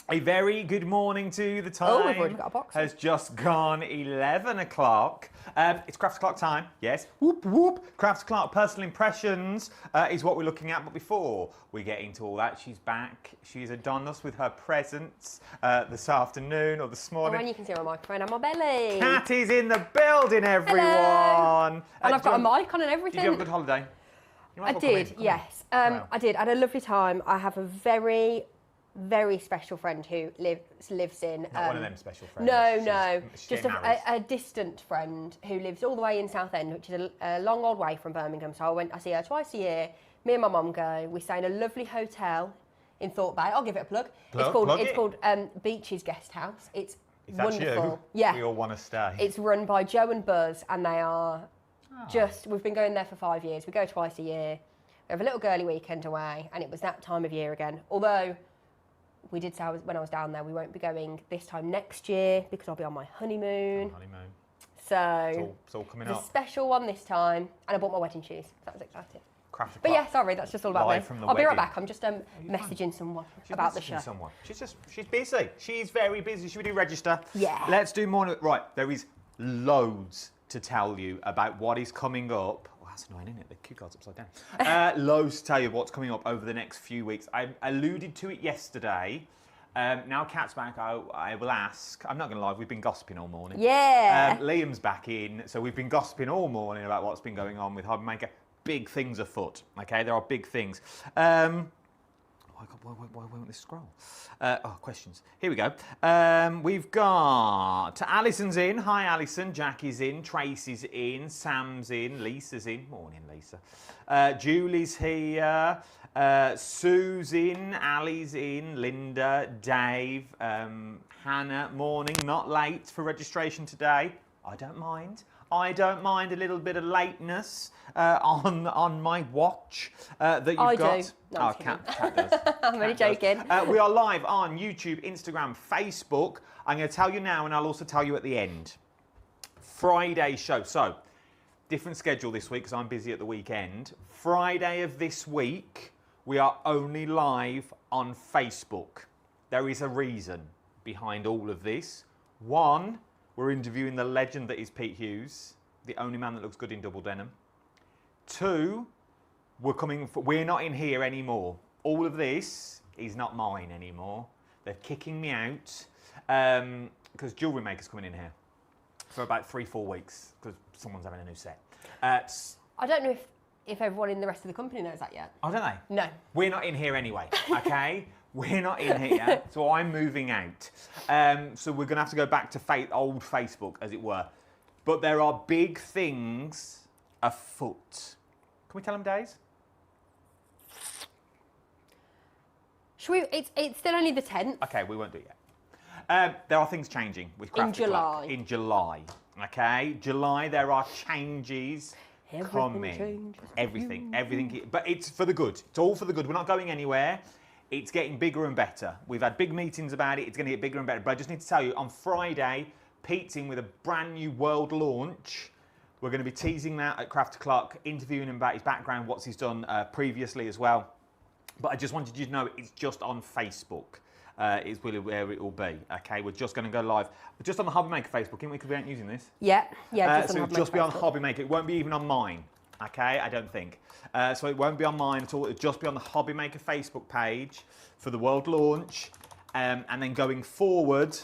A very good morning to the time. Oh, we've already got a box. Has just gone 11 o'clock. It's Craft O'Clock time, yes. Whoop, whoop. Craft O'Clock personal impressions is what we're looking at. But before we get into all that, she's back. She's adorned us with her presents this afternoon or this morning. Oh, and you can see my microphone on my belly. Cat is in the building, everyone. Hello. And I've got a mic on and everything. Did you have a good holiday? I did, yes. I did. I had a lovely time. I have a very special friend who lives in... Not one of them special friends. No. Just a distant friend who lives all the way in Southend, which is a long old way from Birmingham. So I see her twice a year. Me and my mum go. We stay in a lovely hotel in Thorpe Bay. I'll give it a plug. It's called Beach's Guest House. It's wonderful. You? Yeah. We all want to stay. It's run by Joe and Buzz, and they are we've been going there for 5 years. We go twice a year. We have a little girly weekend away, and it was that time of year again. Although... we did say when I was down there, we won't be going this time next year because I'll be on my honeymoon. So it's all coming up. It's a special one this time, and I bought my wedding shoes. That was exciting. Craft but yeah, sorry, that's just all about live me. from the I'll be right wedding. back. I'm just messaging someone about the show. She's busy. She's very busy. Should we do register? Yeah. Let's do more. Right, there is loads to tell you about what is coming up. That's annoying, isn't it? The cue card's upside down. Loads to tell you what's coming up over the next few weeks. I alluded to it yesterday. Now Kat's back, I will ask. I'm not going to lie, we've been gossiping all morning. Yeah. Liam's back in, so we've been gossiping all morning about what's been going on with HobbyMaker. Big things afoot, okay? There are big things. Why won't this scroll? Questions. Here we go. We've got Alison's in. Hi, Alison. Jackie's in. Tracy's in. Sam's in. Lisa's in. Morning, Lisa. Julie's here. Sue's in. Ali's in. Linda. Dave. Hannah. Morning. Not late for registration today. I don't mind. I don't mind a little bit of lateness on my watch that you've got. I do. No, Cat does. I'm only joking. We are live on YouTube, Instagram, Facebook. I'm going to tell you now, and I'll also tell you at the end. Friday show. So, different schedule this week because I'm busy at the weekend. Friday of this week, we are only live on Facebook. There is a reason behind all of this. One, we're interviewing the legend that is Pete Hughes, the only man that looks good in double denim. Two, we're not in here anymore. All of this is not mine anymore. They're kicking me out because Jewellery Maker's coming in here for about 3-4 weeks because someone's having a new set. I don't know if everyone in the rest of the company knows that yet. Oh, don't they? No. We're not in here anyway, okay? We're not in here, so I'm moving out. So we're going to have to go back to old Facebook, as it were. But there are big things afoot. Can we tell them days? Should we? It's still only the 10th. Okay, we won't do it yet. There are things changing with Craft O'Clock. In July, okay? July, there are changes coming. Everything. But it's for the good. It's all for the good. We're not going anywhere. It's getting bigger and better. We've had big meetings about it. It's going to get bigger and better. But I just need to tell you, on Friday, Pete's in with a brand new world launch. We're going to be teasing that at Craft O'Clock, interviewing him about his background, what he's done previously as well. But I just wanted you to know it's just on Facebook is really where it will be. Okay, we're just going to go live. We're just on the HobbyMaker Facebook, isn't we? Because we ain't using this. Yeah. So it'll just be on HobbyMaker. It won't be even on mine. Okay, I don't think. So it won't be on mine at all. It'll just be on the HobbyMaker Facebook page for the world launch. And then going forward,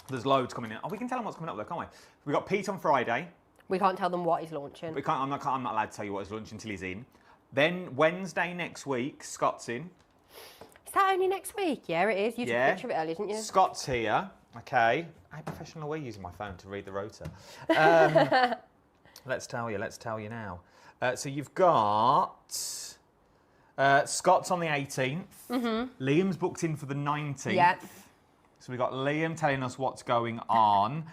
there's loads coming in. Oh, we can tell them what's coming up though, can't we? We've got Pete on Friday. We can't tell them what he's launching. I'm not allowed to tell you what he's launching until he's in. Then Wednesday next week, Scott's in. Is that only next week? Yeah, it is. You took a picture of it earlier, didn't you? Scott's here. Okay. How professional are we using my phone to read the rota? Let's tell you now. So you've got Scott's on the 18th. Mm-hmm. Liam's booked in for the 19th. Yep. So we've got Liam telling us what's going on.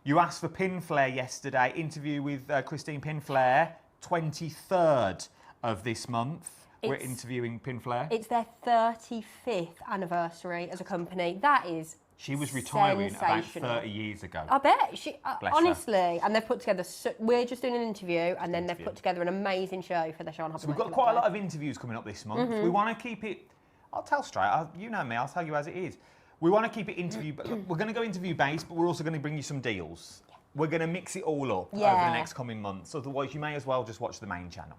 You asked for Pinflare yesterday. Interview with Christine Pinflare, 23rd of this month. We're interviewing Pinflare. It's their 35th anniversary as a company. That is She was retiring about 30 years ago. I bet. Honestly. And they've put together, we're just doing an interview, and then they've put together an amazing show for the show on HobbyMaker. So we've got quite a lot of interviews coming up this month. Mm-hmm. We want to keep it, I'll tell straight. You know me. I'll tell you as it is. We want to keep it interview. We're going to go interview based, but we're also going to bring you some deals. We're going to mix it all up over the next coming months. Otherwise, you may as well just watch the main channel.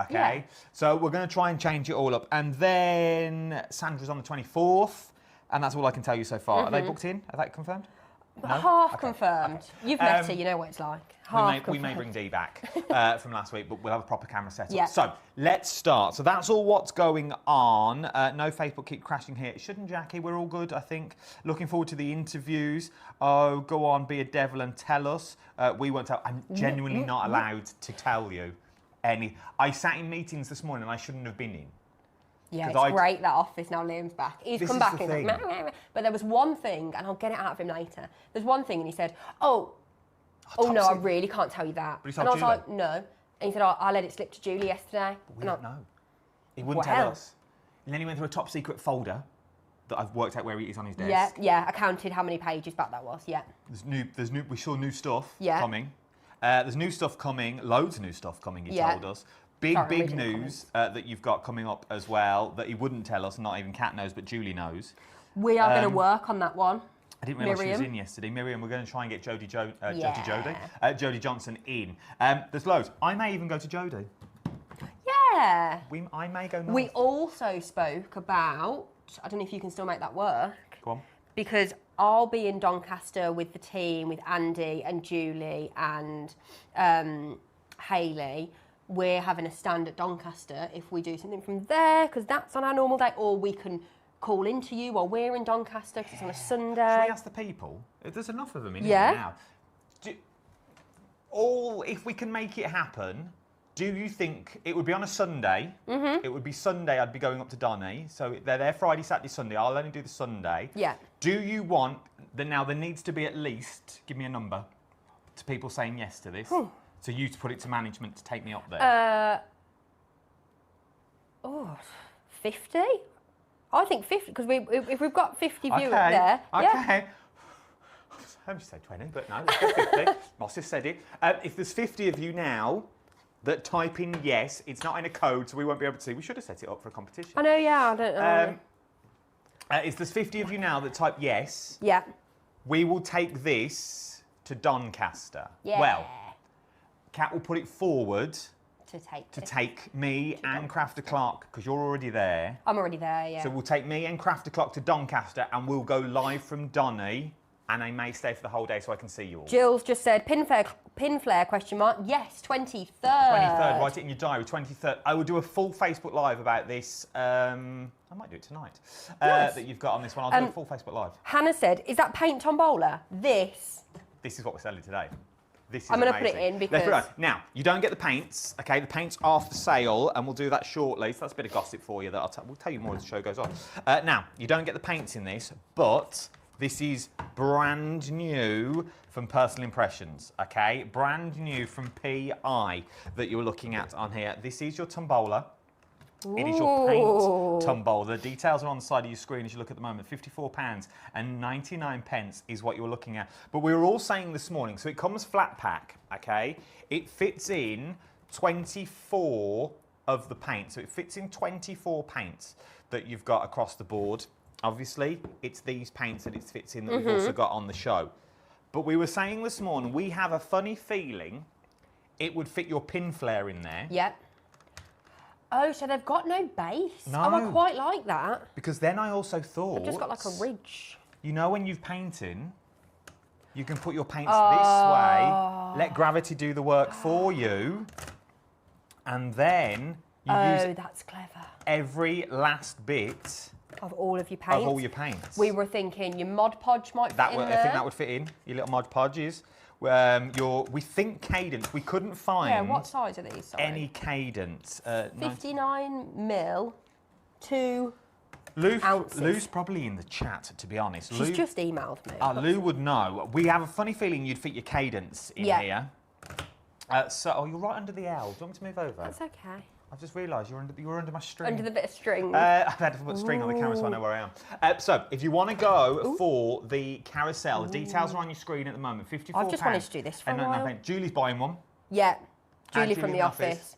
Okay. Yeah. So we're going to try and change it all up, and then Sandra's on the 24th, and that's all I can tell you so far. Are they booked in? Are they confirmed? No? Half confirmed. Okay. You've met her, you know what it's like. We may bring Dee back from last week, but we'll have a proper camera set up. Yeah. So let's start. So that's all what's going on. No Facebook keep crashing here. Shouldn't Jackie? We're all good, I think. Looking forward to the interviews. Oh, go on, be a devil and tell us. We won't tell. I'm genuinely not allowed to tell you any. I sat in meetings this morning and I shouldn't have been in. Yeah, it's great that office now Liam's back. He's come back and he's like, meh. But there was one thing, and I'll get it out of him later. There's one thing, and he said, oh no, I really can't tell you that. But and I was like, no. And he said, I let it slip to Julie yesterday. But we don't know. He wouldn't tell us. And then he went through a top secret folder that I've worked out where he is on his desk. Yeah. I counted how many pages back that was. Yeah. We saw new stuff coming. There's new stuff coming. Loads of new stuff coming. He told us. Big news that you've got coming up as well that he wouldn't tell us. Not even Kat knows, but Julie knows. We are going to work on that one. I didn't realise she was in yesterday. Miriam, we're going to try and get Jodie Johnson in. There's loads. I may even go to Jodie. Yeah. I may go north. We also spoke about, I don't know if you can still make that work. Go on. Because I'll be in Doncaster with the team, with Andy and Julie and Hayley. We're having a stand at Doncaster if we do something from there, because that's on our normal day, or we can call into you while we're in Doncaster because it's on a Sunday. Should we ask the people? There's enough of them in here now. If we can make it happen, do you think it would be on a Sunday? Mm-hmm. It would be Sunday. I'd be going up to Donny. So they're there Friday, Saturday, Sunday. I'll only do the Sunday. Yeah. Do you want now? There needs to be at least, give me a number, to people saying yes to this. So you to put it to management to take me up there. 50. I think 50 because if we've got 50 viewers there. Okay. Yeah. I just say 20, but no, let's go 50. Moss has said it. If there's 50 of you now that type in yes, it's not in a code, so we won't be able to see. We should have set it up for a competition. I know, yeah, I don't know. If there's 50 of you now that type yes, we will take this to Doncaster. Yeah. Well, Kat will put it forward to take me and Crafter Clark, because you're already there. I'm already there, yeah. So we'll take me and Crafter Clark to Doncaster, and we'll go live from Donny, and I may stay for the whole day so I can see you all. Jill's just said, pin flare, question mark. Yes, 23rd. 23rd, write it in your diary, 23rd. I will do a full Facebook Live about this. I might do it tonight. Nice. That you've got on this one. I'll do a full Facebook Live. Hannah said, is that paint tombola? This is what we're selling today. I'm going to put it in because... Now, you don't get the paints, okay? The paints are for sale, and we'll do that shortly. So that's a bit of gossip for you that we'll tell you more as the show goes on. Now, you don't get the paints in this, but this is brand new from Personal Impressions, okay? Brand new from PI that you're looking at on here. This is your tombola. It is your paint tombola. The details are on the side of your screen as you look at the moment. £54.99 is what you're looking at. But we were all saying this morning, so it comes flat pack, okay? It fits in 24 of the paint. So it fits in 24 paints that you've got across the board. Obviously, it's these paints that it fits in that we've also got on the show. But we were saying this morning, we have a funny feeling it would fit your pin flare in there. Yep. Oh, so they've got no base? No. Oh, I quite like that. Because then I also thought... They've just got like a ridge. You know when you've painting, you can put your paints this way, let gravity do the work for you, and then you use that's clever. Every last bit... Of all of your paints? Of all your paints. We were thinking your Mod Podge might fit in there. I think that would fit in, your little Mod Podges. We think cadence. We couldn't find... Yeah, what size are these? Sorry. Any cadence. 59 mil, 2 ounces. Lou's probably in the chat, to be honest. She's just emailed me. Lou would know. We have a funny feeling you'd fit your cadence in here. You're right under the L. Do you want me to move over? That's okay. I've just realised you're under my string. Under the bit of string. I've had to put string on the camera so I know where I am. So, if you want to go for the carousel, the details are on your screen at the moment. £54. I've just wanted to do this for a while. Julie's buying one. Yeah, Julie from the office.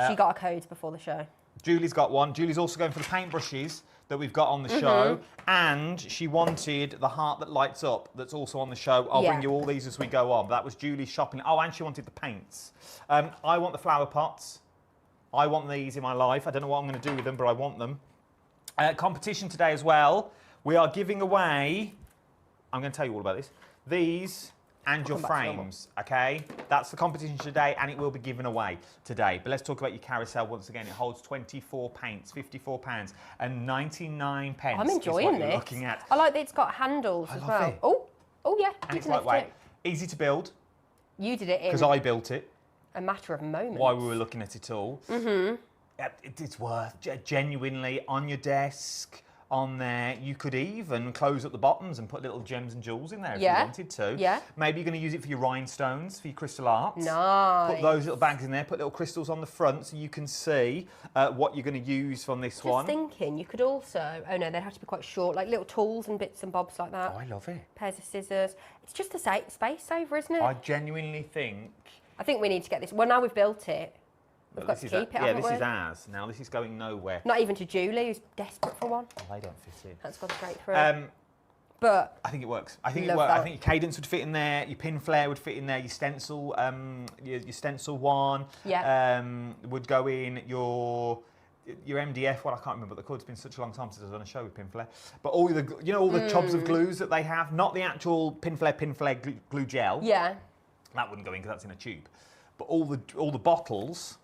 She got a code before the show. Julie's got one. Julie's also going for the paintbrushes that we've got on the show, and she wanted the heart that lights up that's also on the show. I'll bring you all these as we go on. That was Julie's shopping. Oh, and she wanted the paints. I want the flower pots. I want these in my life. I don't know what I'm going to do with them, but I want them. Competition today as well. We are giving away, I'm going to tell you all about this, these and your frames, okay? That's the competition today, and it will be given away today. But let's talk about your carousel once again. It holds 24 paints, £54 and 99 pence. I'm enjoying this. Looking at. I like that it's got handles as well. It. Oh yeah. And it's lightweight. Easy to build. You did it in. Because I built it. A matter of moments. While we were looking at it all. It's worth, genuinely, on your desk, on there. You could even close up the bottoms and put little gems and jewels in there if you wanted to. Yeah. Maybe you're going to use it for your rhinestones, for your crystal art. Nice. Put those little bags in there, put little crystals on the front so you can see what you're going to use from this one. Just thinking, you could also, oh no, they'd have to be quite short, like little tools and bits and bobs like that. Oh, I love it. Pairs of scissors. It's just a space saver, isn't it? I genuinely think... I think we need to get this. Well, now we've built it, we've got to keep it, yeah, haven't this we? is ours. Now, this is going nowhere. Not even to Julie, who's desperate for one. Oh, they don't fit in. That's gone straight through. But I think it works. I think it works. I think your cadence would fit in there. Your pin flare would fit in there. Your stencil, your stencil one, would go in. Your MDF. Well, I can't remember what they're called. It's been such a long time since I've done a show with pin flare. But all the all the tubs of glues that they have, not the actual pin flare glue gel. Yeah. That wouldn't go in because that's in a tube. But all the bottles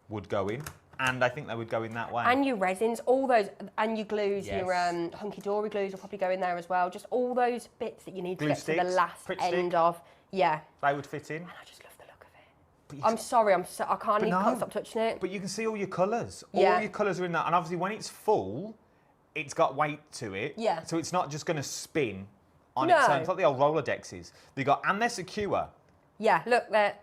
would go in. And I think they would go in that way. And your resins, all those, and your glues, your hunky-dory glues will probably go in there as well. Just all those bits that you need to get to the last end of. Yeah. They would fit in. And I just love the look of it. I'm sorry, I can't stop touching it. But you can see all your colours. All your colours are in that. And obviously when it's full, it's got weight to it. Yeah. So it's not just going to spin on its own. It's like the old Rolodexes. And they're secure. Yeah, look, they're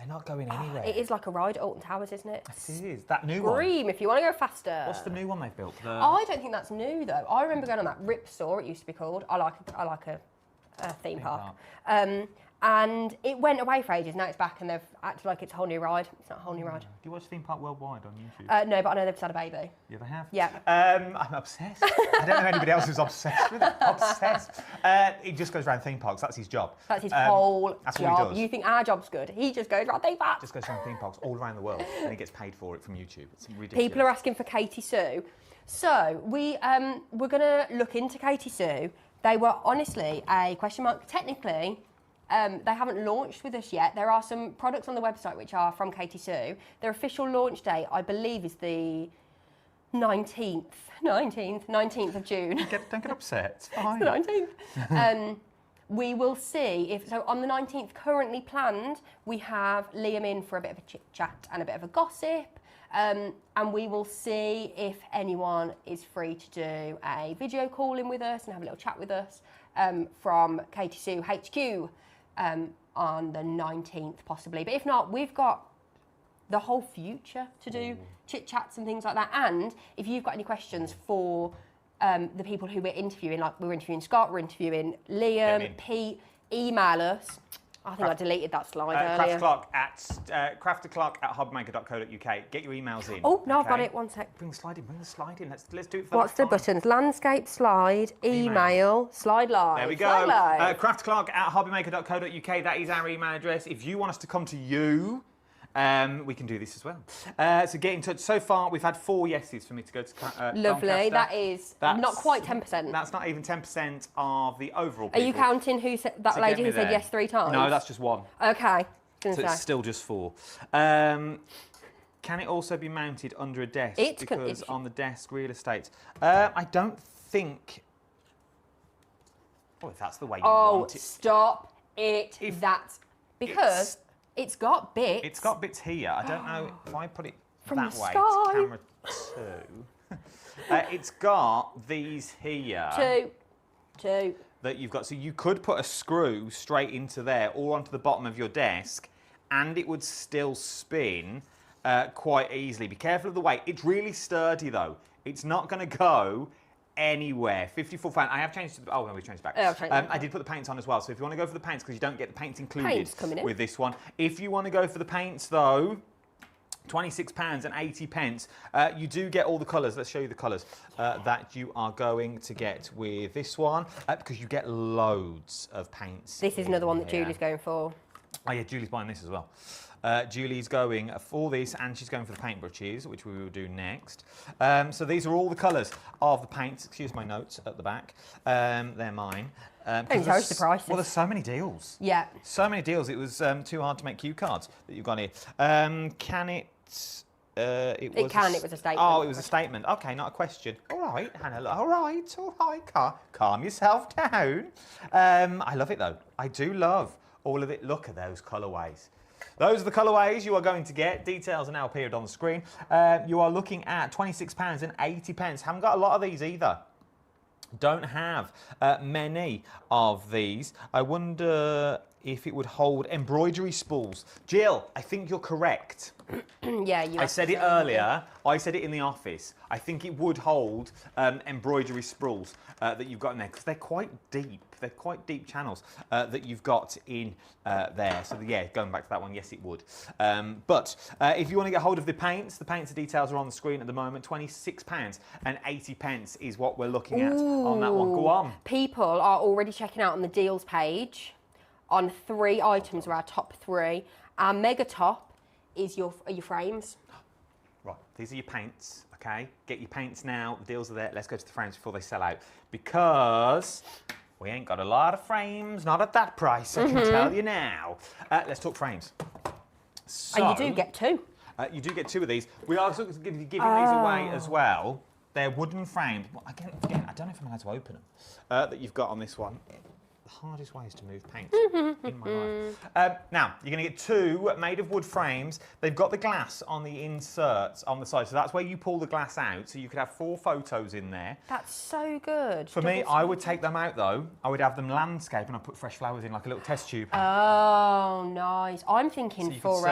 not going anywhere. It is like a ride at Alton Towers, isn't it? It is. That new one. Scream if you want to go faster. What's the new one they've built? I don't think that's new though. I remember going on that Rip Store, it used to be called. I like a theme park. And it went away for ages. Now it's back and they've acted like it's a whole new ride. It's not a whole new ride. Do you watch Theme Park Worldwide on YouTube? No, but I know they've had a baby. Yeah, they have? Yeah. I'm obsessed. I don't know anybody else who's obsessed with it. Obsessed. He just goes around theme parks. That's his job. That's his whole that's job. What he does. You think our job's good? He just goes around theme parks. Just goes around theme parks all around the world and he gets paid for it from YouTube. It's ridiculous. People are asking for Katie Sue. So we're going to look into Katie Sue. They were honestly a question mark. Technically, they haven't launched with us yet. There are some products on the website which are from Katie Sue. Their official launch date, I believe, is the 19th of June. Don't get upset. It's fine. It's the 19th. We will see if so. On the 19th, currently planned, we have Liam in for a bit of a chit chat and a bit of a gossip. And we will see if anyone is free to do a video call in with us and have a little chat with us from Katie Sue HQ. On the 19th possibly, but if not, we've got the whole future to do chit chats and things like that. And if you've got any questions for the people who we're interviewing, like we're interviewing Scott, we're interviewing Liam, Pete, email us. I think I deleted that slide earlier. Crafterclock at hobbymaker.co.uk. Get your emails in. Oh, no, I've got it. One sec. Bring the slide in. Let's do it for What's the buttons? Landscape, slide, email, slide live. There we go. Crafterclock at hobbymaker.co.uk. That is our email address. If you want us to come to you, we can do this as well. So get in touch. So far, we've had 4 yeses for me to go to Lovely. Doncaster. That's not quite 10%. That's not even 10% of the overall people. Are you counting that lady who said yes 3 times? No, that's just 1. Okay. So it's still just 4. Can it also be mounted under a desk? Because on the desk real estate. I don't think... Oh, if that's the way you want it. Oh, stop it. Because... It's got bits. It's got bits here. I don't know if I put it from that the way. sky. It's camera 2. It's got these here. Two. That you've got. So you could put a screw straight into there or onto the bottom of your desk and it would still spin quite easily. Be careful of the weight. It's really sturdy though. It's not going to go anywhere. 54 fan. I have changed. Oh no, we changed back. I did put the paints on as well. So if you want to go for the paints, because you don't get the paints included with this one. If you want to go for the paints though, £26.80. You do get all the colours. Let's show you the colours that you are going to get with this one because you get loads of paints. This is another one that Julie's going for. Oh yeah, Julie's buying this as well. Julie's going for this and she's going for the paintbrushes, which we will do next. So these are all the colours of the paints. Excuse my notes at the back. They're mine. Don't tell us the prices. Well, there's so many deals. Yeah. So many deals. It was too hard to make cue cards that you've got here. Can it... it was a statement. Oh, it was a statement. Okay, not a question. All right, Hannah. All right. Calm yourself down. I love it, though. I do love all of it. Look at those colourways. Those are the colourways you are going to get. Details are now appeared on the screen. You are looking at £26.80. Haven't got a lot of these either. Don't have many of these. I wonder if it would hold embroidery spools. Jill, I think you're correct. Yeah, you. I said it earlier. I said it in the office. I think it would hold embroidery spools that you've got in there because they're quite deep. They're quite deep channels that you've got in there. So yeah, going back to that one, yes, it would. But if you want to get hold of the paints details are on the screen at the moment. £26.80 is what we're looking at on that one. Go on. People are already checking out on the deals page on 3 items of our top 3. Our mega top is your frames. Right, these are your paints, okay? Get your paints now, the deals are there. Let's go to the frames before they sell out because we ain't got a lot of frames, not at that price, I can tell you now. Let's talk frames. So, and you do get 2. You do get 2 of these. We are also giving these away as well. They're wooden frames. Again, I don't know if I'm allowed to open them. That you've got on this one. The hardest way is to move paint in my life. Now, you're going to get 2 made of wood frames. They've got the glass on the inserts on the side, so that's where you pull the glass out, so you could have 4 photos in there. That's so good. For me, I would take them out, though. I would have them landscape, and I'd put fresh flowers in, like a little test tube. Oh, nice. I'm thinking for,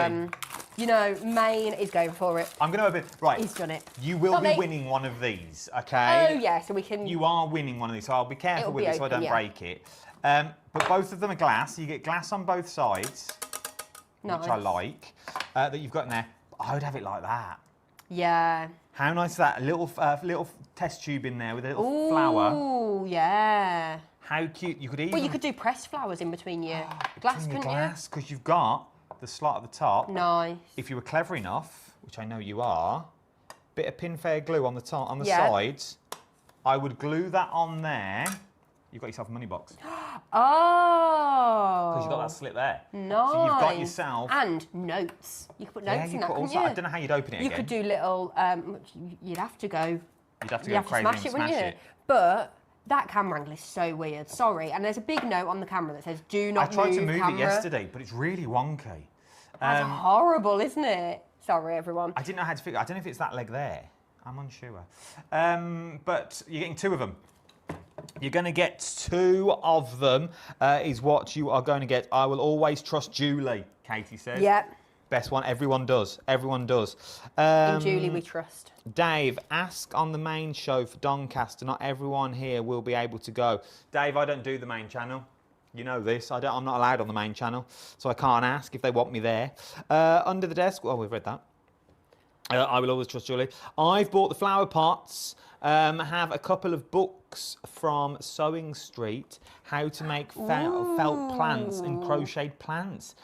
you know, Maine is going for it. I'm going to open... Right. He's done it. You will be winning one of these, okay? Oh, yeah, so we can... You are winning one of these, so I'll be careful with it so I don't break it. But both of them are glass. You get glass on both sides, which I like, that you've got in there. I would have it like that. Yeah. How nice is that? A little test tube in there with a little flower. Oh, yeah. How cute. You could even... Well, you could do pressed flowers in between your glass, couldn't you? Because you've got the slot at the top. Nice. If you were clever enough, which I know you are, bit of pinfair glue on the top, on the sides. I would glue that on there. You've got yourself a money box. Oh. Because you've got that slit there. Nice. So you've got yourself... And notes. You could put notes in that, couldn't you? I don't know how you'd open it again. You could do little... you'd have to go... You'd have to go crazy and smash it. But that camera angle is so weird. Sorry. And there's a big note on the camera that says, do not move I tried to move camera. it yesterday, but it's really wonky. That's horrible, isn't it? Sorry, everyone. I didn't know how to figure... I don't know if it's that leg there. I'm unsure. But you're getting 2 of them. You're going to get 2 of them, is what you are going to get. I will always trust Julie, Katie says. Yep. Best one. Everyone does. Everyone does. In Julie, we trust. Dave, ask on the main show for Doncaster. Not everyone here will be able to go. Dave, I don't do the main channel. You know this. I'm not allowed on the main channel, so I can't ask if they want me there. Under the desk. Well, we've read that. I will always trust Julie. I've bought the flower pots. Have a couple of books from Sewing Street. How to make felt plants and crocheted plants.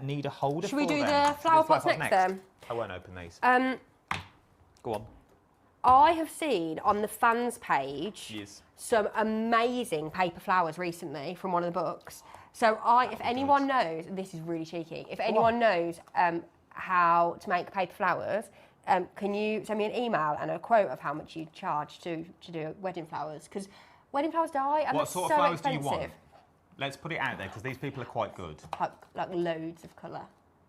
Need a holder Should we do them. the flower pots next then? I won't open these. Go on. I have seen on the fans page some amazing paper flowers recently from one of the books. So if anyone knows, this is really cheeky, if anyone knows how to make paper flowers, can you send me an email and a quote of how much you charge to do wedding flowers? Because wedding flowers die and what they're sort so of flowers expensive. do you want? Let's put it out there because these people are quite good. Like loads of colour.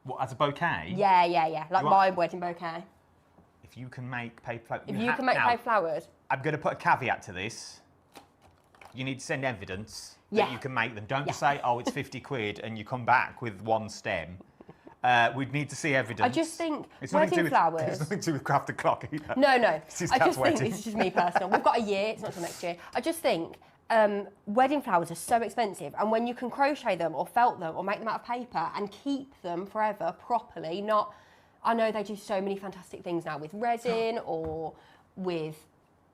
What, as a bouquet? Yeah. Like my wedding bouquet. If you can make paper flowers... If you can make paper flowers... I'm going to put a caveat to this. You need to send evidence that you can make them. Don't just say, oh, it's 50 quid and you come back with 1 stem. We'd need to see evidence. I just think it's wedding flowers... It's nothing to do with Craft the Clock either. No. It's his I cat's just think, wedding. this is just me personal. We've got a year, it's not till next year. I just think wedding flowers are so expensive, and when you can crochet them or felt them or make them out of paper and keep them forever properly, not I know they do so many fantastic things now with resin or with.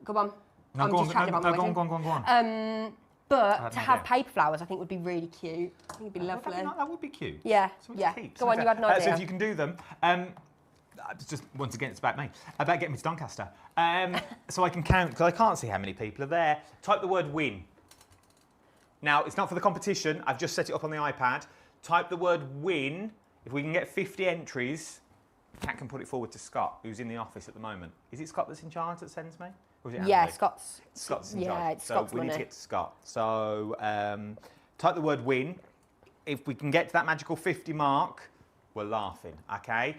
Go on. No, I'm go just chatting on, about go my wedding. on. But to have paper flowers, I think would be really cute. I think it'd be lovely. That would be cute. Yeah, Something yeah. to keep, Go on, you had an idea. So if you can do them, it's just once again, it's about me. About getting me to Doncaster, so I can count because I can't see how many people are there. Type the word win. Now it's not for the competition. I've just set it up on the iPad. Type the word win. If we can get 50 entries, Kat can put it forward to Scott, who's in the office at the moment. Is it Scott that's in charge that sends me? Or is it Yeah, Andy? Scott's in charge. Yeah, it's Scott's so we money. need to get to Scott. So type the word win. If we can get to that magical 50 mark, we're laughing, okay?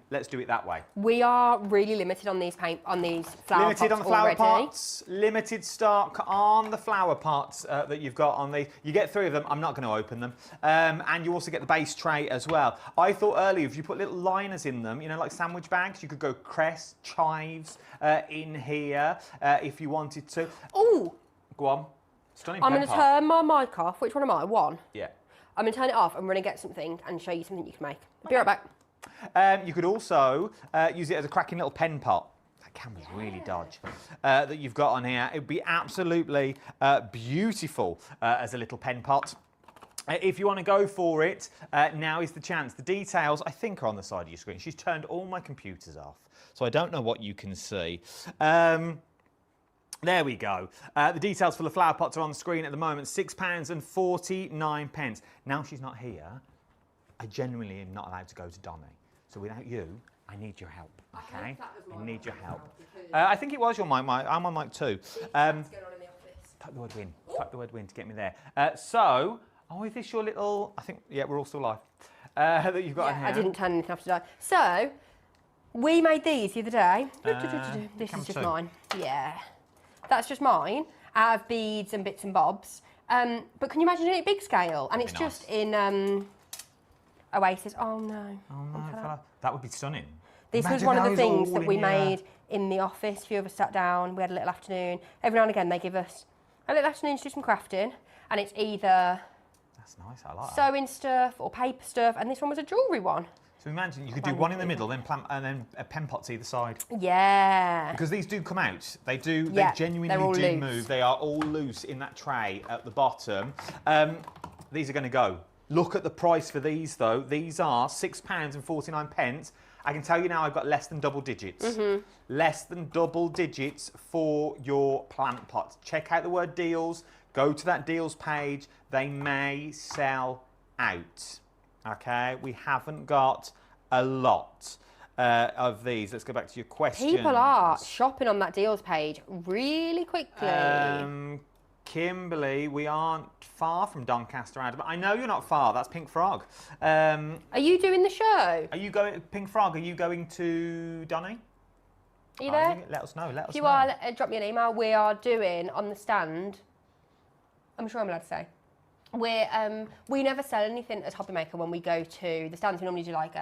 Let's do it that way. We are really limited on these flower pots Limited on the flower already. pots, limited stock on the flower pots that you've got on the... You get 3 of them, I'm not going to open them. And you also get the base tray as well. I thought earlier if you put little liners in them, you know, like sandwich bags, you could go crest, chives in here if you wanted to. Oh! Go on. Stunning I'm pen going to pot. turn my mic off. Which one am I? One? Yeah. I'm going to turn it off. I'm going to get something and show you something you can make. Be right back. You could also use it as a cracking little pen pot. That camera's really dodge. That you've got on here. It would be absolutely beautiful as a little pen pot. If you want to go for it, now is the chance. The details, I think, are on the side of your screen. She's turned all my computers off, so I don't know what you can see. There we go. The details for the flower pots are on the screen at the moment. £6.49. Now she's not here, I genuinely am not allowed to go to Donny. So without you, I need your help, okay? I need your help. I think it was your mic. I'm on mic too. Type the word win. Type the word win to get me there. So, is this your little... I think, yeah, we're all still live. That you've got on here. I didn't turn anything off today. So, we made these the other day. This is just mine. Yeah. That's just mine, out of beads and bits and bobs. But can you imagine it big scale? And it's just in Oasis. Oh no. Oh no, that would be stunning. This was one of the things that we made in the office. A few of us sat down, we had a little afternoon. Every now and again they give us a little afternoon to do some crafting. And it's either That's nice, I like that. sewing stuff or paper stuff. And this one was a jewellery one. So imagine you could do one in the middle, then a pen pots either side. Yeah. Because these do come out. They do. Yeah, they genuinely they're all do loose. move. They are all loose in that tray at the bottom. These are going to go. Look at the price for these though. These are £6.49. I can tell you now, I've got less than double digits. Less than double digits for your plant pots. Check out the word deals. Go to that deals page. They may sell out. Okay, we haven't got a lot of these. Let's go back to your question. People are shopping on that deals page really quickly. Kimberly, we aren't far from Doncaster, Adam. I know you're not far. That's Pink Frog. Are you doing the show? Are you going, Pink Frog? Are you going to Donny? Are you there? Let us know. Let us If you know. are, drop me an email. We are doing on the stand. I'm sure I'm allowed to say. We never sell anything at HobbyMaker when we go to the stands. We normally do like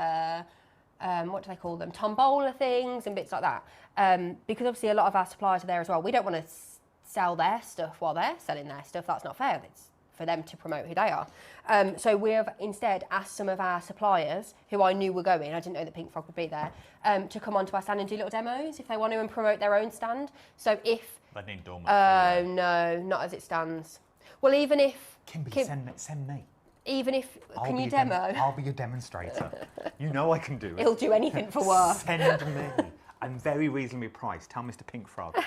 what do they call them? Tombola things and bits like that. Because obviously a lot of our suppliers are there as well. We don't want to sell their stuff while they're selling their stuff. That's not fair. It's for them to promote who they are. So we have instead asked some of our suppliers who I knew were going, I didn't know that Pink Frog would be there, to come onto our stand and do little demos if they want to and promote their own stand. So if... They need dormant. no, not as it stands. Well, even if... Kimberly, send me. Even if... Can you demo? I'll be your demonstrator. You know I can do it. He'll do anything for work. Send me. I'm very reasonably priced. Tell Mr. Pink Frog.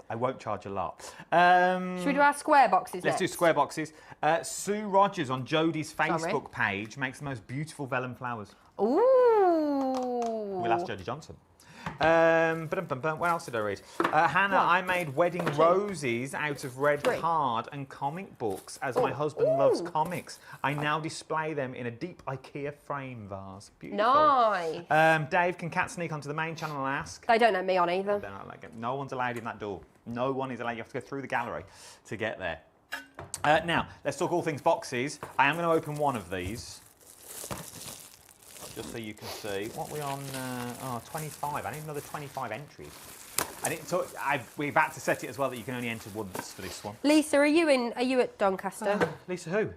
I won't charge a lot. Should we do our square boxes Let's next? do square boxes. Sue Rogers on Jodie's Facebook page makes the most beautiful vellum flowers. Ooh. We'll ask Jodie Johnson. What else did I read? Hannah, I made wedding roses out of red card and comic books as my husband loves comics. I now display them in a deep IKEA frame vase. Beautiful. Nice. Dave, can Kat sneak onto the main channel and ask? They don't let me on either. They're not like, no one's allowed in that door. No one is allowed. You have to go through the gallery to get there. Now, let's talk all things boxes. I am going to open one of these. Just so you can see what we're on. 25. I need another 25 entries. And we've had to set it as well that you can only enter once for this one. Lisa, are you at Doncaster? Lisa, who?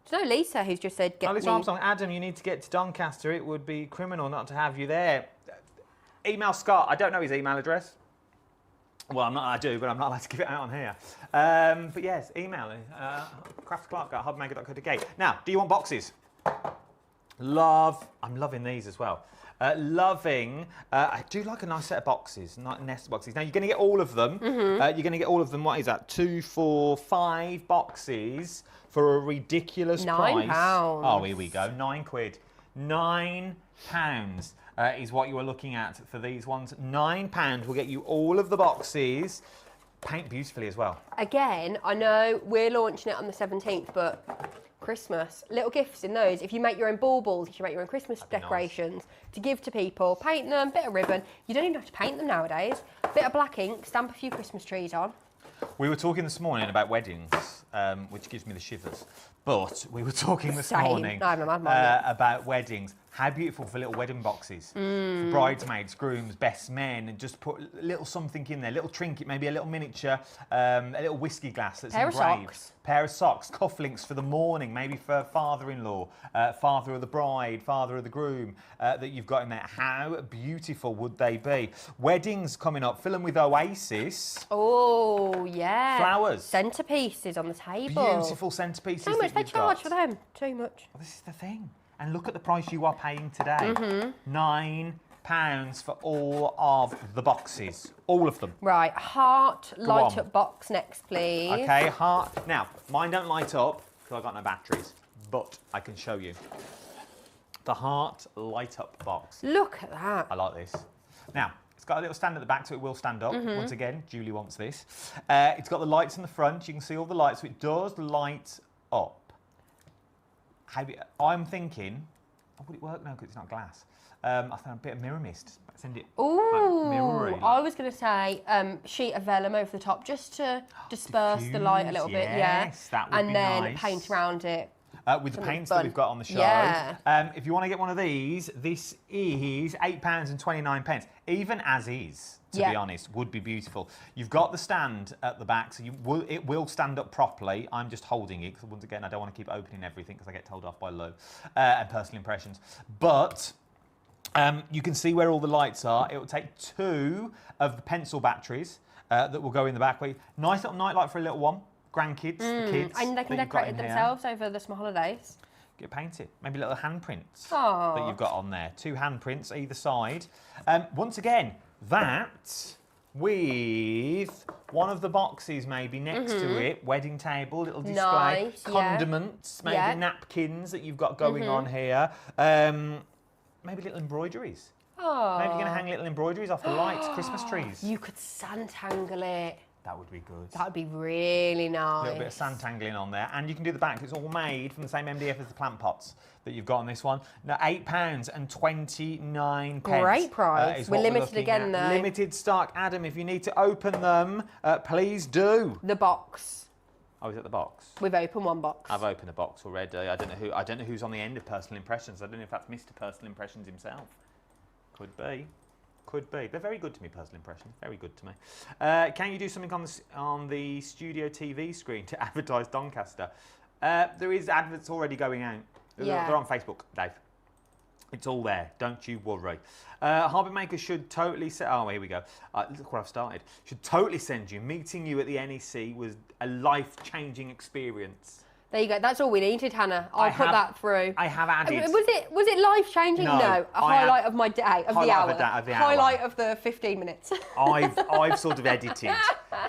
Do you know Lisa, who's just said, Lisa Armstrong, Adam, you need to get to Doncaster. It would be criminal not to have you there. Email Scott. I don't know his email address. Well, I do, but I'm not allowed to give it out on here. But yes, email craftclark@hobbymaker.co.uk. Now, do you want boxes? I'm loving these as well. I do like a nice set of boxes, not nest boxes. Now, you're going to get all of them. You're going to get all of them, what is that? 2, 4, 5 boxes for a ridiculous price. £9. Oh, here we go, £9. £9 is what you are looking at for these ones. £9 will get you all of the boxes. Paint beautifully as well. Again, I know we're launching it on the 17th, but Christmas, little gifts in those. If you make your own baubles, if you make your own Christmas decorations to give to people, paint them, bit of ribbon. You don't even have to paint them nowadays. Bit of black ink, stamp a few Christmas trees on. We were talking this morning about weddings, which gives me the shivers. But we were talking this morning about weddings. How beautiful for little wedding boxes. For bridesmaids, grooms, best men, and just put a little something in there, a little trinket, maybe a little miniature, a little whiskey glass that's engraved. Pair of socks, cufflinks for the morning, maybe for father-in-law, father of the bride, father of the groom that you've got in there. How beautiful would they be? Weddings coming up, fill them with Oasis. Oh, yeah. Flowers. Centerpieces on the table. Beautiful centerpieces. How much they charge for them? Too much. Well, this is the thing. And look at the price you are paying today. £9 for all of the boxes. All of them. Right, heart light up box next, please. Okay, heart. Now, mine don't light up because I've got no batteries, but I can show you. The heart light up box. Look at that. I like this. Now, it's got a little stand at the back, so it will stand up. Once again, Julie wants this. It's got the lights in the front. You can see all the lights, so it does light up. I'm thinking, would it work? No, because it's not glass. I thought a bit of mirror mist. Send it. Ooh, I was going to say sheet of vellum over the top just to disperse the light a little bit. Yes, that would be nice. And then paint around it. With the paints that we've got on the show. Yeah. If you want to get one of these, this is £8.29. Even as is, to be honest, would be beautiful. You've got the stand at the back, so it will stand up properly. I'm just holding it, because once again, I don't want to keep opening everything, because I get told off by Lou and Personal Impressions. But you can see where all the lights are. It will take 2 of the pencil batteries that will go in the back. Nice little nightlight for a little one. Grandkids, the kids. And they can decorate it themselves over the summer holidays. Get painted. Maybe little handprints that you've got on there. 2 handprints either side. Once again, that with one of the boxes maybe next to it, wedding table, little display, condiments, maybe napkins that you've got going on here. Maybe little embroideries. Oh. Maybe you're going to hang little embroideries off the lights, Christmas trees. You could Santangle it. That would be good. That would be really nice. A little bit of Santangling on there. And you can do the back. It's all made from the same MDF as the plant pots that you've got on this one. Now, £8.29. Great price. We're limited again, though. Limited stock. Adam, if you need to open them, please do. The box. Oh, is it the box? We've opened one box. I've opened a box already. I don't know who's on the end of Personal Impressions. I don't know if that's Mr. Personal Impressions himself. Could be. Could be. They're very good to me, Personal Impressions. Very good to me. Can you do something on the studio TV screen to advertise Doncaster? There is adverts already going out. They're on Facebook, Dave. It's all there. Don't you worry. HobbyMaker should totally here we go. Look where I've started. Should totally send you. Meeting you at the NEC was a life-changing experience. There you go. That's all we needed, Hannah. I'll put that through. I have added. Was it life changing? No. A highlight of my day, of the hour. Highlight of the 15 minutes. I've sort of edited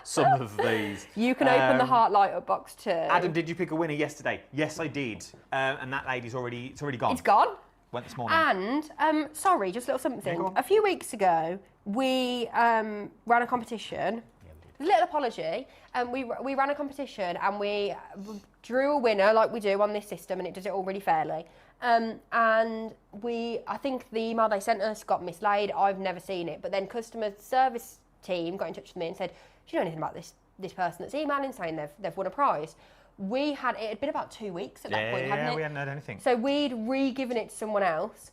some of these. You can open the heart light up box too. Adam, did you pick a winner yesterday? Yes, I did. And that lady's already gone. It's gone. Went this morning. And sorry, just a little something. Yeah, a few weeks ago, we ran a competition. A little apology. We ran a competition and we drew a winner like we do on this system, and it does it all really fairly. And I think the email they sent us got mislaid. I've never seen it. But then customer service team got in touch with me and said, do you know anything about this person that's emailing saying they've won a prize? It had been about 2 weeks at that point, hadn't it? Yeah, we hadn't heard anything. So we'd re-given it to someone else.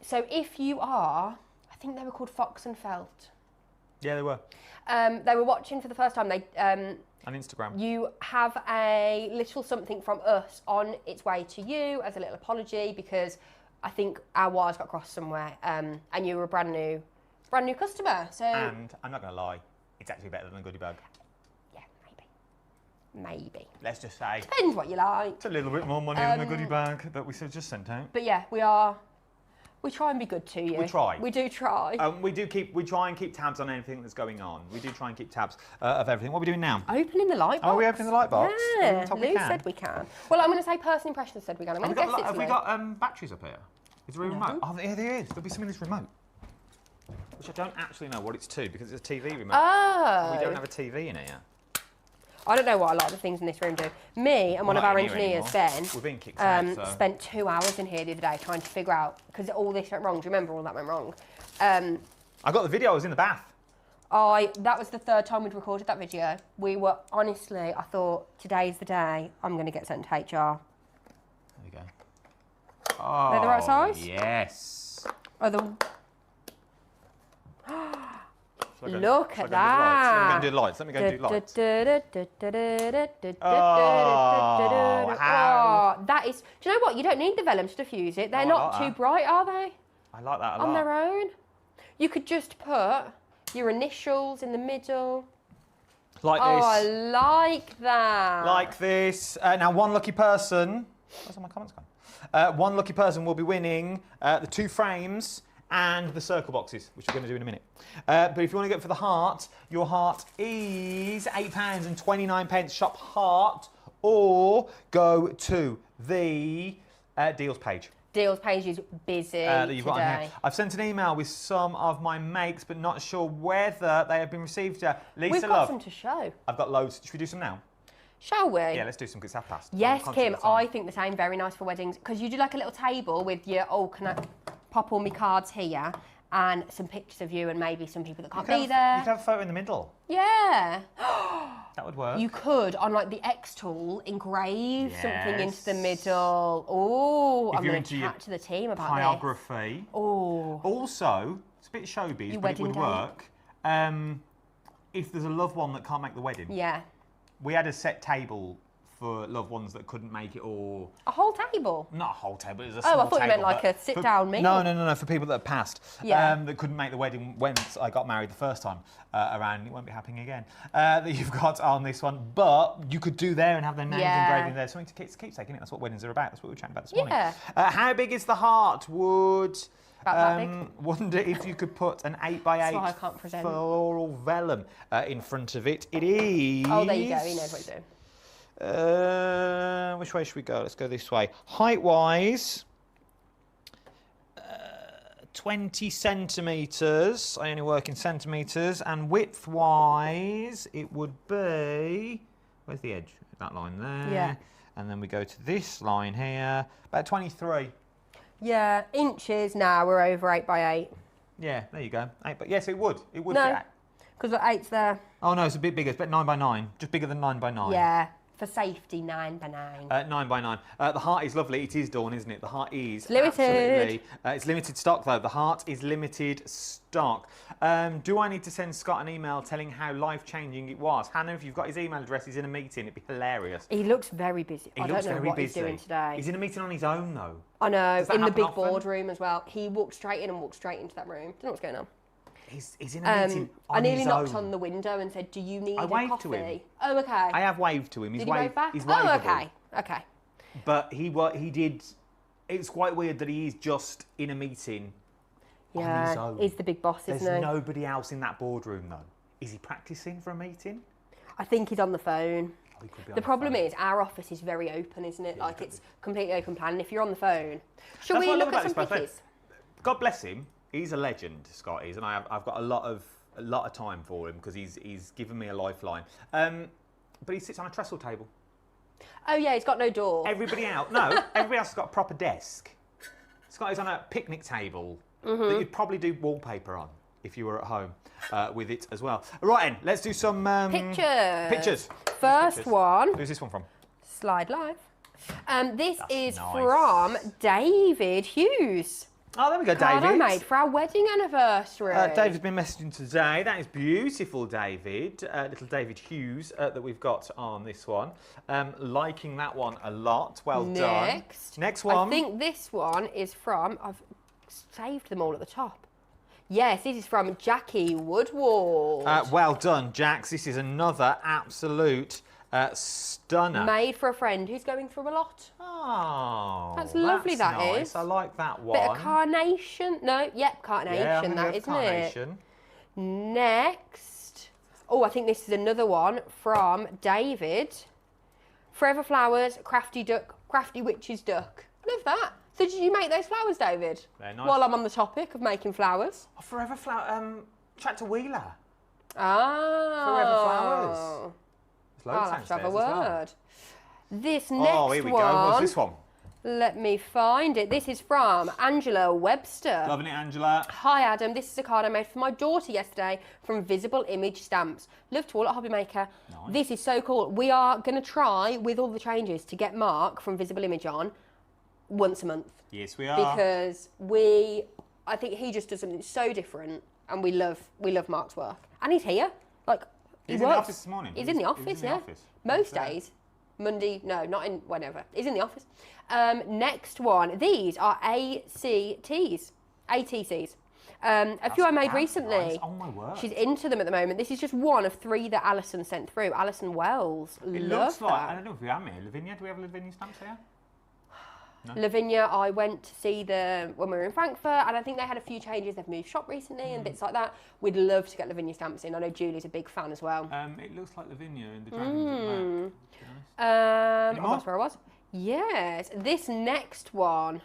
So if you are, I think they were called Fox and Felt. Yeah, they were. They were watching for the first time. On Instagram. You have a little something from us on its way to you as a little apology because I think our wires got crossed somewhere, and you were a brand new customer. So. And I'm not going to lie, it's actually better than a goodie bag. Yeah, maybe. Let's just say. Depends what you like. It's a little bit more money than the goodie bag that we just sent out. But yeah, we try and be good to you. We try. We do try. We try and keep tabs on anything that's going on. We do try and keep tabs of everything. What are we doing now? Opening the light box. Are we opening the light box? Yeah, Lou said we can. Well, I'm going to say Person Impressions said we can. I'm going to guess it's Have we got batteries up here? Is there a remote? Oh, yeah, there is. There'll be some in this remote. Which I don't actually know what it's to because it's a TV remote. Oh. We don't have a TV in here. I don't know what a lot of the things in this room do. Me and one of our engineers, Ben, we're being kicked out, spent 2 hours in here the other day trying to figure out, because all this went wrong. Do you remember all that went wrong? I got the video, I was in the bath. That was the 3rd time we'd recorded that video. We were, honestly, I thought, today's the day I'm going to get sent to HR. There you go. Oh, They're the right size? Yes. Look at that. Let me go and do the lights. Let me go and do lights. Oh, that is... Do you know what? You don't need the vellum to diffuse it. They're not too bright, are they? I like that a lot. On their own. You could just put your initials in the middle. Like this. Oh, I like that. Like this. Now, one lucky person... Where's all my comments gone? One lucky person will be winning the 2 frames and the circle boxes, which we're going to do in a minute. But if you want to go for the heart, your heart is £8.29. Shop heart, or go to the deals page. Deals page is busy that you've got on today. here. I've sent an email with some of my makes, but not sure whether they have been received. Lisa, We've got some to show. I've got loads. Should we do some now? Shall we? Yeah, let's do some because it's 1:30. Yes, Kim, I think the same. Very nice for weddings. Because you do like a little table with your, can I pop all my cards here and some pictures of you and maybe some people that can't be there. You could have a photo in the middle. Yeah. That would work. You could, on like the X tool, engrave something into the middle. Oh, I'm going to chat to the team about biography. This. Oh. Also, it's a bit showbiz, but it would work. If there's a loved one that can't make the wedding. Yeah. We had a set table for loved ones that couldn't make it, or... A whole table? Not a whole table, it was a small table. Oh, I thought you meant like a sit-down meal. No, for people that have passed, yeah. That couldn't make the wedding when I got married the first time around. It won't be happening again. That you've got on this one, but you could do there and have their names engraved in there. Something to keep taking it. That's what weddings are about. That's what we were chatting about this morning. How big is the heart? Wonder if you could put an 8x8 floral vellum in front of it. It is... Oh, there you go. He knows what he's doing. Which way should we go? Let's go this way. Height-wise, 20 centimetres. I only work in centimetres. And width-wise, it would be... Where's the edge? That line there. Yeah. And then we go to this line here. About 23. Yeah, inches now. We're over 8x8. Yeah, there you go. But yes, it would. It would. No, because the 8's there. Oh no, it's a bit bigger. It's about 9x9. Just bigger than 9x9. Yeah. For safety, 9x9. 9x9. The heart is lovely. It is Dawn, isn't it? The heart is limited. Absolutely. It's limited stock though. The heart is limited stock. Do I need to send Scott an email telling how life-changing it was? Hannah, if you've got his email address, he's in a meeting. It'd be hilarious. He looks very busy. I don't know what he's doing today. He's in a meeting on his own though. I know, in the big boardroom as well. He walked straight in and walked straight into that room. Don't know what's going on. He's in a meeting on I nearly his knocked own. on the window and said, do you need a waved coffee? To him. Oh, okay. I have waved to him. Did he wave back? He's waveable. Oh, okay. Okay. But he did... It's quite weird that he is just in a meeting on his own. He's the big boss, isn't he? There's nobody else in that boardroom, though. Is he practising for a meeting? I think he's on the phone. Oh, he could be on the problem is, our office is very open, isn't it? Yeah, like, it's completely open plan. And if you're on the phone... Shall we look at some pictures? God bless him. He's a legend, Scott is, and I've got a lot of time for him because he's given me a lifeline. But he sits on a trestle table. Oh yeah, he's got no door. Everybody else has got a proper desk. Scott is on a picnic table that you'd probably do wallpaper on if you were at home with it as well. Right then, let's do some pictures. First one. Who's this one from? Slide Live. This is from David Hughes. Oh, there we go, card David. I made for our wedding anniversary. David's been messaging today. That is beautiful, David. Little David Hughes that we've got on this one. Liking that one a lot. Well done. Next one. I think this one is from, I've saved them all at the top. Yes, this is from Jackie Woodward. Well done, Jax. This is another absolute stunner. Made for a friend who's going through a lot. Oh, that's lovely. That's that nice. is. I like that one. Bit of carnation. No, yep, carnation. Yeah, that isn't carnation. it? Next. Oh, I think this is another one from David. Forever Flowers, Crafty Duck, Crafty Witch's Duck. Love that. So did you make those flowers, David? They're nice. While I'm on the topic of making flowers. Oh, Forever Flower. Tractor Wheeler. Ah. Forever Flowers. I'll have to have a word. Well. This next one. Oh, here we go. What's this one? Let me find it. This is from Angela Webster. Loving it, Angela. Hi, Adam. This is a card I made for my daughter yesterday from Visible Image Stamps. Love to all at HobbyMaker. Nice. This is so cool. We are going to try, with all the changes, to get Mark from Visible Image on once a month. Yes, we are. Because I think he just does something so different, and we love Mark's work. And he's here. Like, He's he in the works. office this morning. He's in the office, yeah. Most days. Monday, no, not in whenever. He's in the office. Next one. These are ATCs. A few I made recently. Nice. Oh my word. She's into them at the moment. This is just one of 3 that Alison sent through. Alison Wells. It Love looks like, that. I don't know if we have here. Lavinia, do we have Lavinia stamps here? No? Lavinia, I went to see them when we were in Frankfurt, and I think they had a few changes. They've moved shop recently and bits like that. We'd love to get Lavinia stamps in. I know Julie's a big fan as well. It looks like Lavinia in the Dragons at the back. Oh, that's where I was. Yes, this next one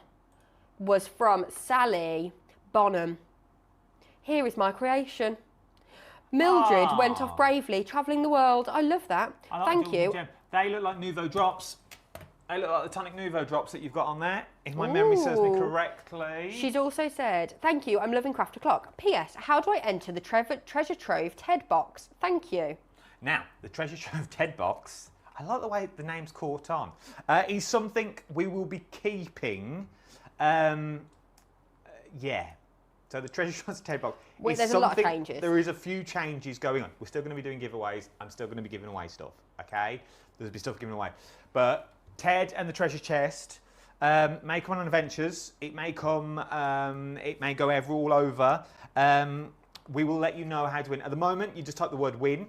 was from Sally Bonham. Here is my creation. Mildred went off bravely, travelling the world. I love that. Thank you. They look like Nouveau drops. They look like the Tonic Nouveau drops that you've got on there, if my memory serves me correctly. She's also said, thank you, I'm loving Craft O'Clock. P.S. How do I enter the Treasure Trove TED box? Thank you. Now, the Treasure Trove TED box, I like the way the name's caught on, is something we will be keeping. Yeah. So the Treasure Trove TED box is there's a lot of changes. There is a few changes going on. We're still going to be doing giveaways. I'm still going to be giving away stuff, okay? There'll be stuff given away. But Ted and the treasure chest may come on adventures. It may come. It may go all over. We will let you know how to win. At the moment, you just type the word "win."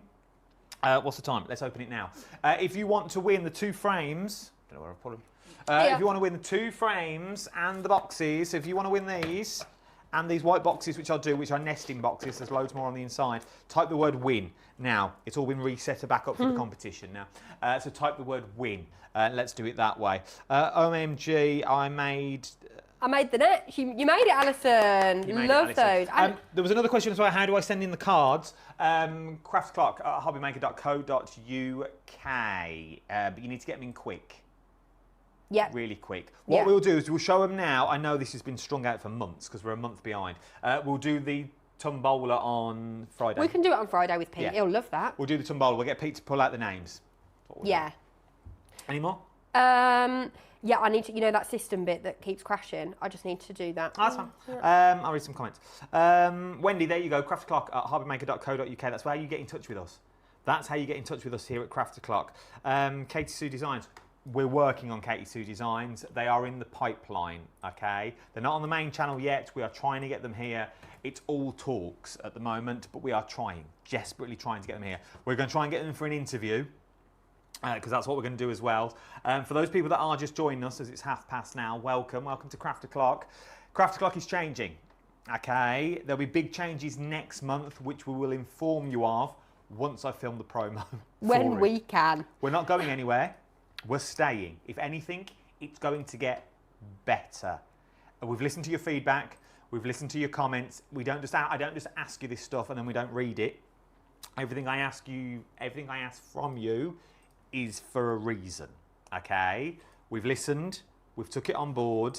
What's the time? Let's open it now. If you want to win the 2 frames, I don't know where I've put them. If you want to win the 2 frames and the boxes, so if you want to win these and these white boxes, which I'll do, which are nesting boxes, there's loads more on the inside. Type the word "win." Now, it's all been reset back up for the competition now. So type the word "win." Let's do it that way. OMG, I made the net. You made it, Alison. Love those. There was another question as well. How do I send in the cards? Craftclock at hobbymaker.co.uk. But you need to get them in quick. Yeah. Really quick. What we'll do is we'll show them now. I know this has been strung out for months because we're a month behind. We'll do the tombola on Friday. We can do it on Friday with Pete. He'll love that. We'll do the tombola. We'll get Pete to pull out the names. Yeah. Any more? Yeah, I need to, that system bit that keeps crashing. I just need to do that. That's fine. I'll read some comments. Wendy, there you go. Craft O'Clock at hobbymaker.co.uk. That's how you get in touch with us. That's how you get in touch with us here at Craft O'Clock. Katie Sue Designs. We're working on Katie Sue Designs. They are in the pipeline, okay? They're not on the main channel yet. We are trying to get them here. It's all talks at the moment, but we are trying, desperately trying to get them here. We're going to try and get them for an interview, because that's what we're going to do as well. For those people that are just joining us, as it's past now, welcome to Craft O'Clock. Craft O'Clock is changing, okay? There'll be big changes next month, which we will inform you of once I film the promo. When we can. We're not going anywhere. We're staying. If anything, it's going to get better. We've listened to your feedback. We've listened to your comments. I don't just ask you this stuff and then we don't read it. Everything I ask from you is for a reason, okay? We've listened, we've took it on board.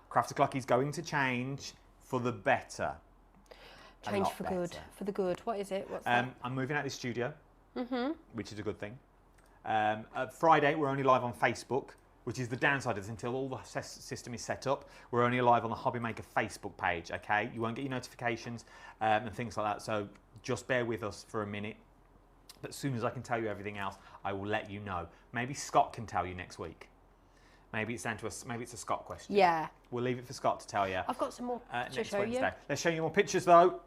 Craft O'Clock is going to change for the better. Change for good, for the good. What is it? What's that? I'm moving out of the studio, which is a good thing. Friday, we're only live on Facebook. which is the downside is until all the system is set up, we're only live on the HobbyMaker Facebook page, okay? You won't get your notifications and things like that, so just bear with us for a minute. But as soon as I can tell you everything else, I will let you know. Maybe Scott can tell you next week. Maybe it's down to us. Maybe it's a Scott question. Yeah. We'll leave it for Scott to tell you. I've got some more to next show Wednesday. you. Let's show you more pictures though.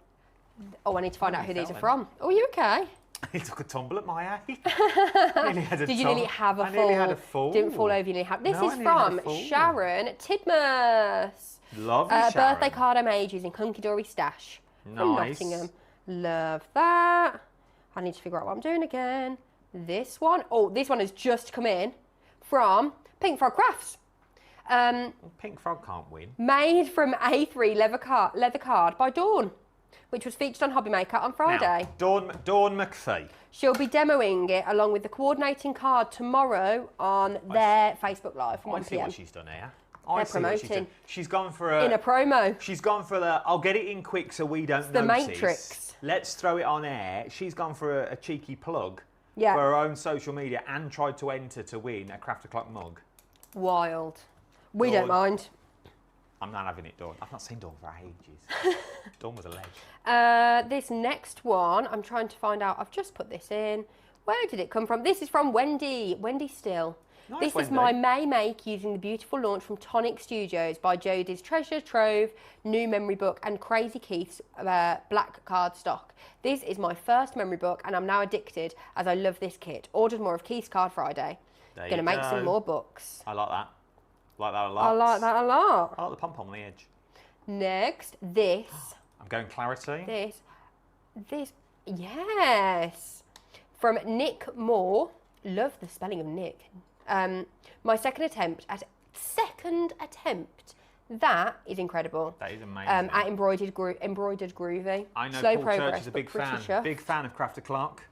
Oh, I need to find out you who these fell are then. from. Oh, you okay? He took a tumble at my age. Did you nearly have a fall? I nearly had a fall. Didn't fall over, you nearly had. This No, is I nearly had a from fall. Sharon Tidmus. Lovely, Sharon. Birthday card I made using Hunky Dory Stash from Nice. Nottingham. Love that. I need to figure out what I'm doing again. This one. Oh, this one has just come in from Pink Frog Crafts. Pink Frog can't win. Made from A3 leather card by Dawn, which was featured on HobbyMaker on Friday. Now, Dawn McPhee. She'll be demoing it along with the coordinating card tomorrow on their Facebook Live from I 1 see p.m. what she's done here. They're see what she's done. promoting. She's gone for a... In a promo. She's gone for the, I'll get it in quick so we don't the notice. Matrix. Let's throw it on air. She's gone for a cheeky plug for Yeah. her own social media and tried to enter to win a Craft O'Clock mug. Wild. We Dawn. don't mind. I'm not having it, Dawn. I've not seen Dawn for ages. Dawn was a leg. This next one, I'm trying to find out. I've just put this in. Where did it come from? This is from Wendy. Wendy Still. Nice, This is Wendy. my May make using the beautiful launch from Tonic Studios by Jodie's Treasure Trove, new memory book, and Crazy Keith's black card stock. This is my first memory book, and I'm now addicted as I love this kit. Ordered more of Keith's Card Friday. There Gonna you make go. some more books. I like that. Like that a lot. I like that a lot. I like the pom-pom on the edge. Next, this. I'm going clarity. This, yes. From Nick Moore. Love the spelling of Nick. My second attempt. That is incredible. That is amazing. At embroidered groovy. I know Slow Paul progress, Church is a but big pretty fan. chuffed. Big fan of Craft O'Clock.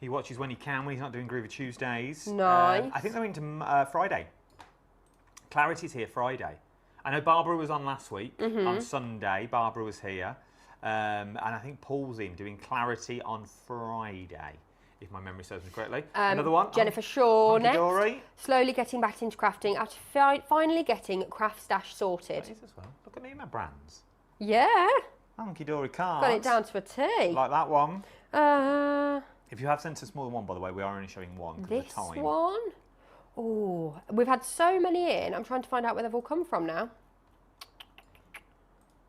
He watches when he can, when he's not doing Groovy Tuesdays. Nice. I think they're into Friday. Clarity's here Friday. I know Barbara was on last week. Mm-hmm. On Sunday, Barbara was here. And I think Paul's in doing Clarity on Friday, if my memory serves me correctly. Another one. Jennifer Shaw Hunky next. Dory. Slowly getting back into crafting after finally getting Craft Stash sorted. That is as well. Look at me and my brands. Yeah. Hunky Dory cards. Got it down to a T. Like that one. Uh, If you have sent us more than one, by the way, we are only showing one because this of time. one. Oh, we've had so many in. I'm trying to find out where they've all come from now.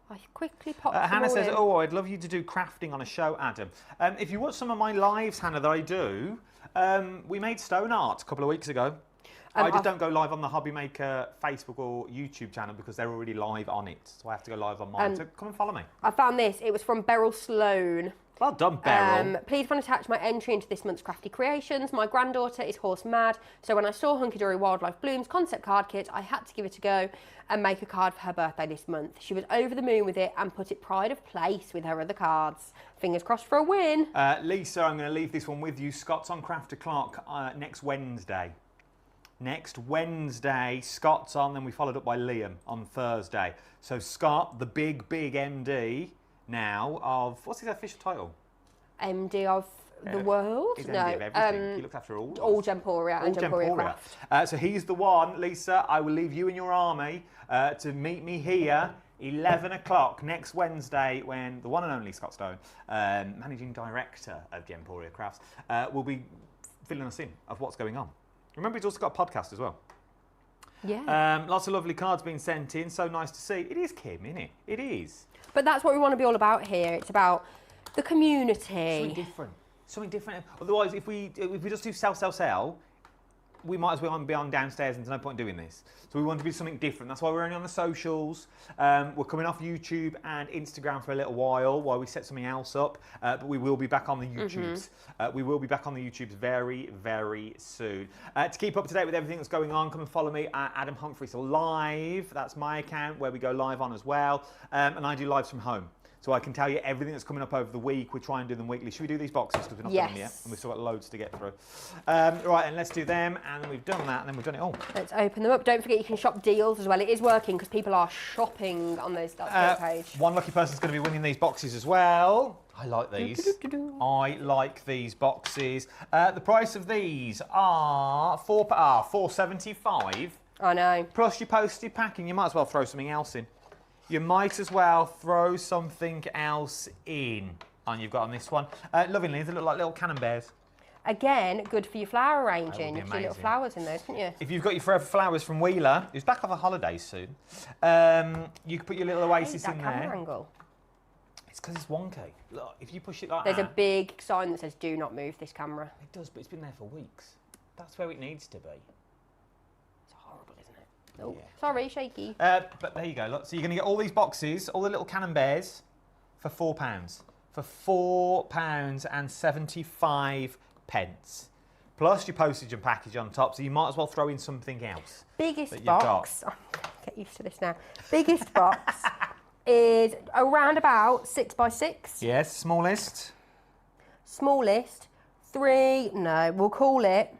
I quickly popped them Hannah all says, in. "Oh, I'd love you to do crafting on a show, Adam." If you watch some of my lives, Hannah, that I do, we made stone art a couple of weeks ago. I just don't go live on the HobbyMaker Facebook or YouTube channel because they're already live on it, so I have to go live on mine. So come and follow me. I found this. It was from Beryl Sloan. Well done, Beryl. Please want to attach my entry into this month's Crafty Creations. My granddaughter is horse mad, so when I saw Hunky Dory Wildlife Blooms concept card kit, I had to give it a go and make a card for her birthday this month. She was over the moon with it and put it pride of place with her other cards. Fingers crossed for a win. Lisa, I'm going to leave this one with you. Scott's on Craft O'Clock next Wednesday. Next Wednesday, Scott's on, then we followed up by Liam on Thursday. So Scott, the big MD now of, what's his official title? MD of the world? He's No. MD of everything. He looks after all. All Gemporia and Gemporia Craft. So he's the one, Lisa. I will leave you and your army to meet me here 11 o'clock next Wednesday when the one and only Scott Stone, Managing Director of Gemporia Crafts, will be filling us in of what's going on. Remember, he's also got a podcast as well. Yeah. Lots of lovely cards being sent in. So nice to see. It is Kim, isn't it? It is. But that's what we want to be all about here. It's about the community. Something different. Something different. Otherwise, if we just do sell, we might as well be on downstairs and there's no point in doing this. So we want to do something different. That's why we're only on the socials. We're coming off YouTube and Instagram for a little while we set something else up. But we will be back on the YouTubes. We will be back on the YouTubes very, very soon. To keep up to date with everything that's going on, come and follow me at Adam Humphries Live. That's my account where we go live on as well. And I do lives from home. so I can tell you everything that's coming up over the week. We try and do them weekly. Should we do these boxes because we've not done them yet, and we've still got loads to get through. Right, and let's do them, and then we've done that, and then we've done it all. Let's open them up. Don't forget you can shop deals as well. It is working because people are shopping on those that page. One lucky person's going to be winning these boxes as well. I like these. I like these boxes. The price of these are $4.75. I know. Plus your postage packing. You might as well throw something else in. You might as well throw something else in. And you've got on this one. Lovingly, they look like little camemberts. Again, good for your flower arranging. You That would be can do little amazing. flowers in those, couldn't you? If you've got your Forever Flowers from Wheeler, who's back off a holiday soon, you can put your little oasis in camera there. angle. It's because it's wonky. Look, if you push it like There's that. a big sign that says, do not move this camera. It does, but it's been there for weeks. That's where it needs to be. It's horrible, isn't it? Oh, Yeah. sorry, shaky. But there you go. Look, so you're going to get all these boxes, all the little camemberts, for £4. For £4.75. Plus your postage and package on top, so you might as well throw in something else. Biggest box. Oh, get used to this now. Biggest box is around about 6 by 6. Yes, smallest. Smallest, 3. No, we'll call it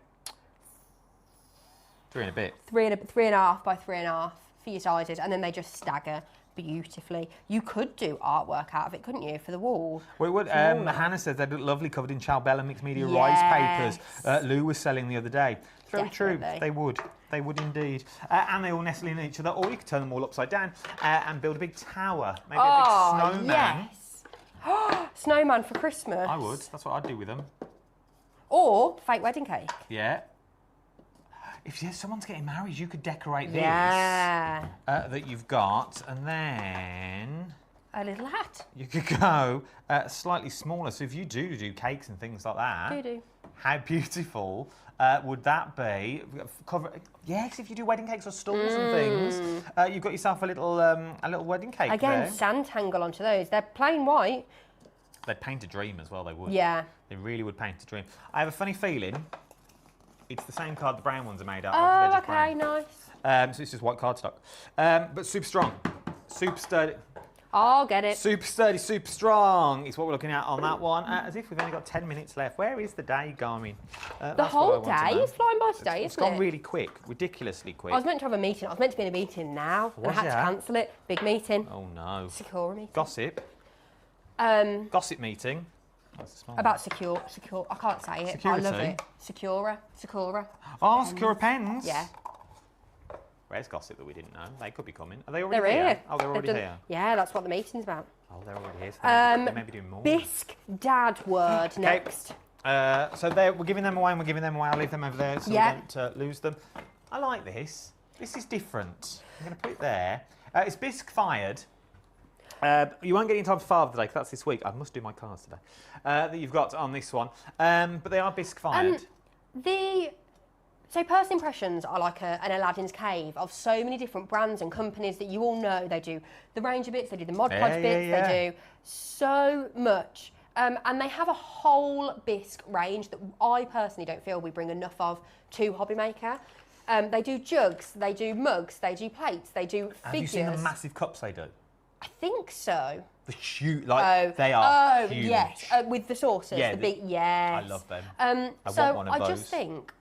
3 and a bit. 3.5 by 3.5 for your sizes, and then they just stagger beautifully. You could do artwork out of it, couldn't you, for the wall? Well, it would. Hannah says they look lovely covered in Chalbella mixed media rice papers. Lou was selling the other day. It's very true. They would. They would indeed. And they all nestle in each other, or you could turn them all upside down and build a big tower. Maybe a big snowman. Yes. Snowman for Christmas. I would. That's what I'd do with them. Or fake wedding cake. Yeah. If someone's getting married, you could decorate this that you've got, and then a little hat. you could go slightly smaller. So if you do cakes and things like that, how beautiful would that be? Yes, if you do wedding cakes or stalls and things, you've got yourself a little wedding cake. Again, there. Sanntangle onto those. They're plain white. They'd paint a dream as well. They would. Yeah. They really would paint a dream. I have a funny feeling. It's the same card the brown ones are made out of. Oh, okay, nice. So it's just white cardstock. But super strong. Super sturdy. I'll get it. Super sturdy, super strong is what we're looking at on that one. As if we've only got 10 minutes left. Where is the day going? The whole day is flying by today, It's isn't it? gone really quick, ridiculously quick. I was meant to have a meeting. I was meant to be in a meeting now, and I had to cancel it. Big meeting. Oh no. Secure meeting. Gossip. Gossip meeting. About secure. I can't say it. Security. I love it. Secura. Oh, Secura pens. Yeah. Where's Gossip that we didn't know? They could be coming. Are they already They're here? here. Oh, they're already here. Yeah, that's what the meeting's about. Oh, they're already here. So they may be doing more. Bisque dad word next. So we're giving them away and we're giving them away. I'll leave them over there so we don't lose them. I like this. This is different. I'm going to put it there. It's Bisque fired. You won't get in time for Father's Day because that's this week. I must do my cards today. That you've got on this one. But they are Bisque fired. So First Impressions are like an Aladdin's cave of so many different brands and companies that you all know. They do the Ranger bits, they do the Mod Podge bits, they do so much. And they have a whole Bisque range that I personally don't feel we bring enough of to HobbyMaker. They do jugs, they do mugs, they do plates, they do figures. Have you seen the massive cups they do? I think so. The huge, they are huge. Yes, with the saucers, the big, yes. I love them. I want one of those. just think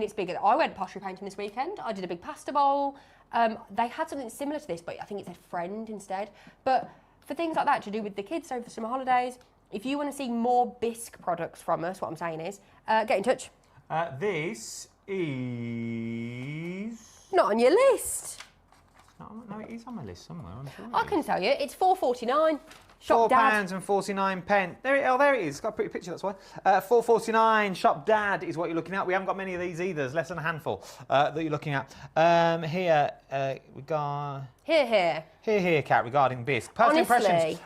it's bigger. I went pottery painting this weekend. I did a big pasta bowl. They had something similar to this, but I think it said friend instead. But for things like that to do with the kids over the summer holidays, if you want to see more Bisque products from us, what I'm saying is, get in touch. This is... Not on your list. No, it is on my list somewhere, I'm sure. I can tell you, it's £4.49. Shop Dad. £4.49. There it is. It's got a pretty picture, that's why. £4.49. Shop Dad is what you're looking at. We haven't got many of these either. There's less than a handful that you're looking at. Here, we got... Here, Kat, regarding Bisque. Personal impressions.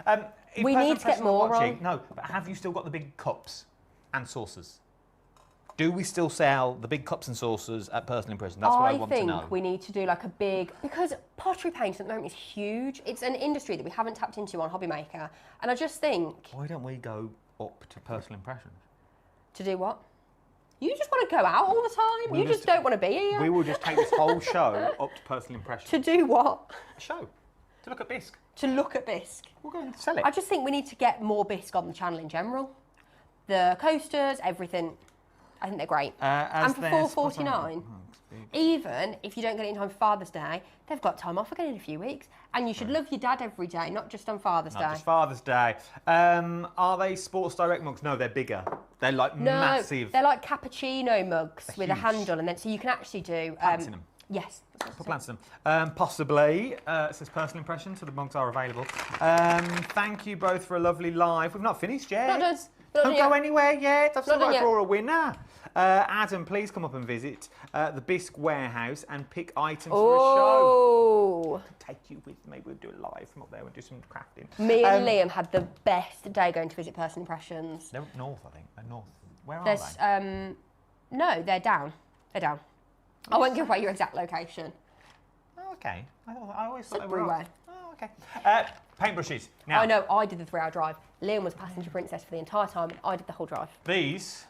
We need to get more on. No, but have you still got the big cups and saucers? Do we still sell the big cups and saucers at Personal Impressions? That's what I want to know. I think we need to do like a big... Because pottery painting at the moment is huge. It's an industry that we haven't tapped into on HobbyMaker. And I just think... Why don't we go up to Personal Impressions? To do what? You just want to go out all the time? You just don't want to be here? We will just take this whole show up to Personal Impressions. To do what? A show. To look at Bisque. To look at Bisque. We'll go and sell it. I just think we need to get more Bisque on the channel in general. The coasters, everything. I think they're great. And for $4.49, even if you don't get it in time for Father's Day, they've got time off again in a few weeks. And you should love your dad every day, not just on Father's Day. Not just Father's Day. Are they Sports Direct mugs? No, they're bigger. They're like massive. They're like cappuccino mugs with huge. a handle, and then so you can actually do. Plants in them. Yes. Put plants in them. Possibly. It says personal impression, so the mugs are available. Thank you both for a lovely live. We've not finished yet. Not done. Don't go anywhere yet. I've still got to done draw a winner. Adam, please come up and visit the Bisque warehouse and pick items for a show. Take you with me. We'll do it live from up there. We'll do some crafting. Me and Liam had the best day going to visit Personal Impressions. They're north, I think. They're north. Where are There's, they? No, they're down. They're down. I won't give away your exact location. Oh, okay. I always thought they were Everywhere. up. Oh, okay. Paintbrushes. Now, I know, I did the 3-hour drive. Liam was passenger princess for the entire time, and I did the whole drive. These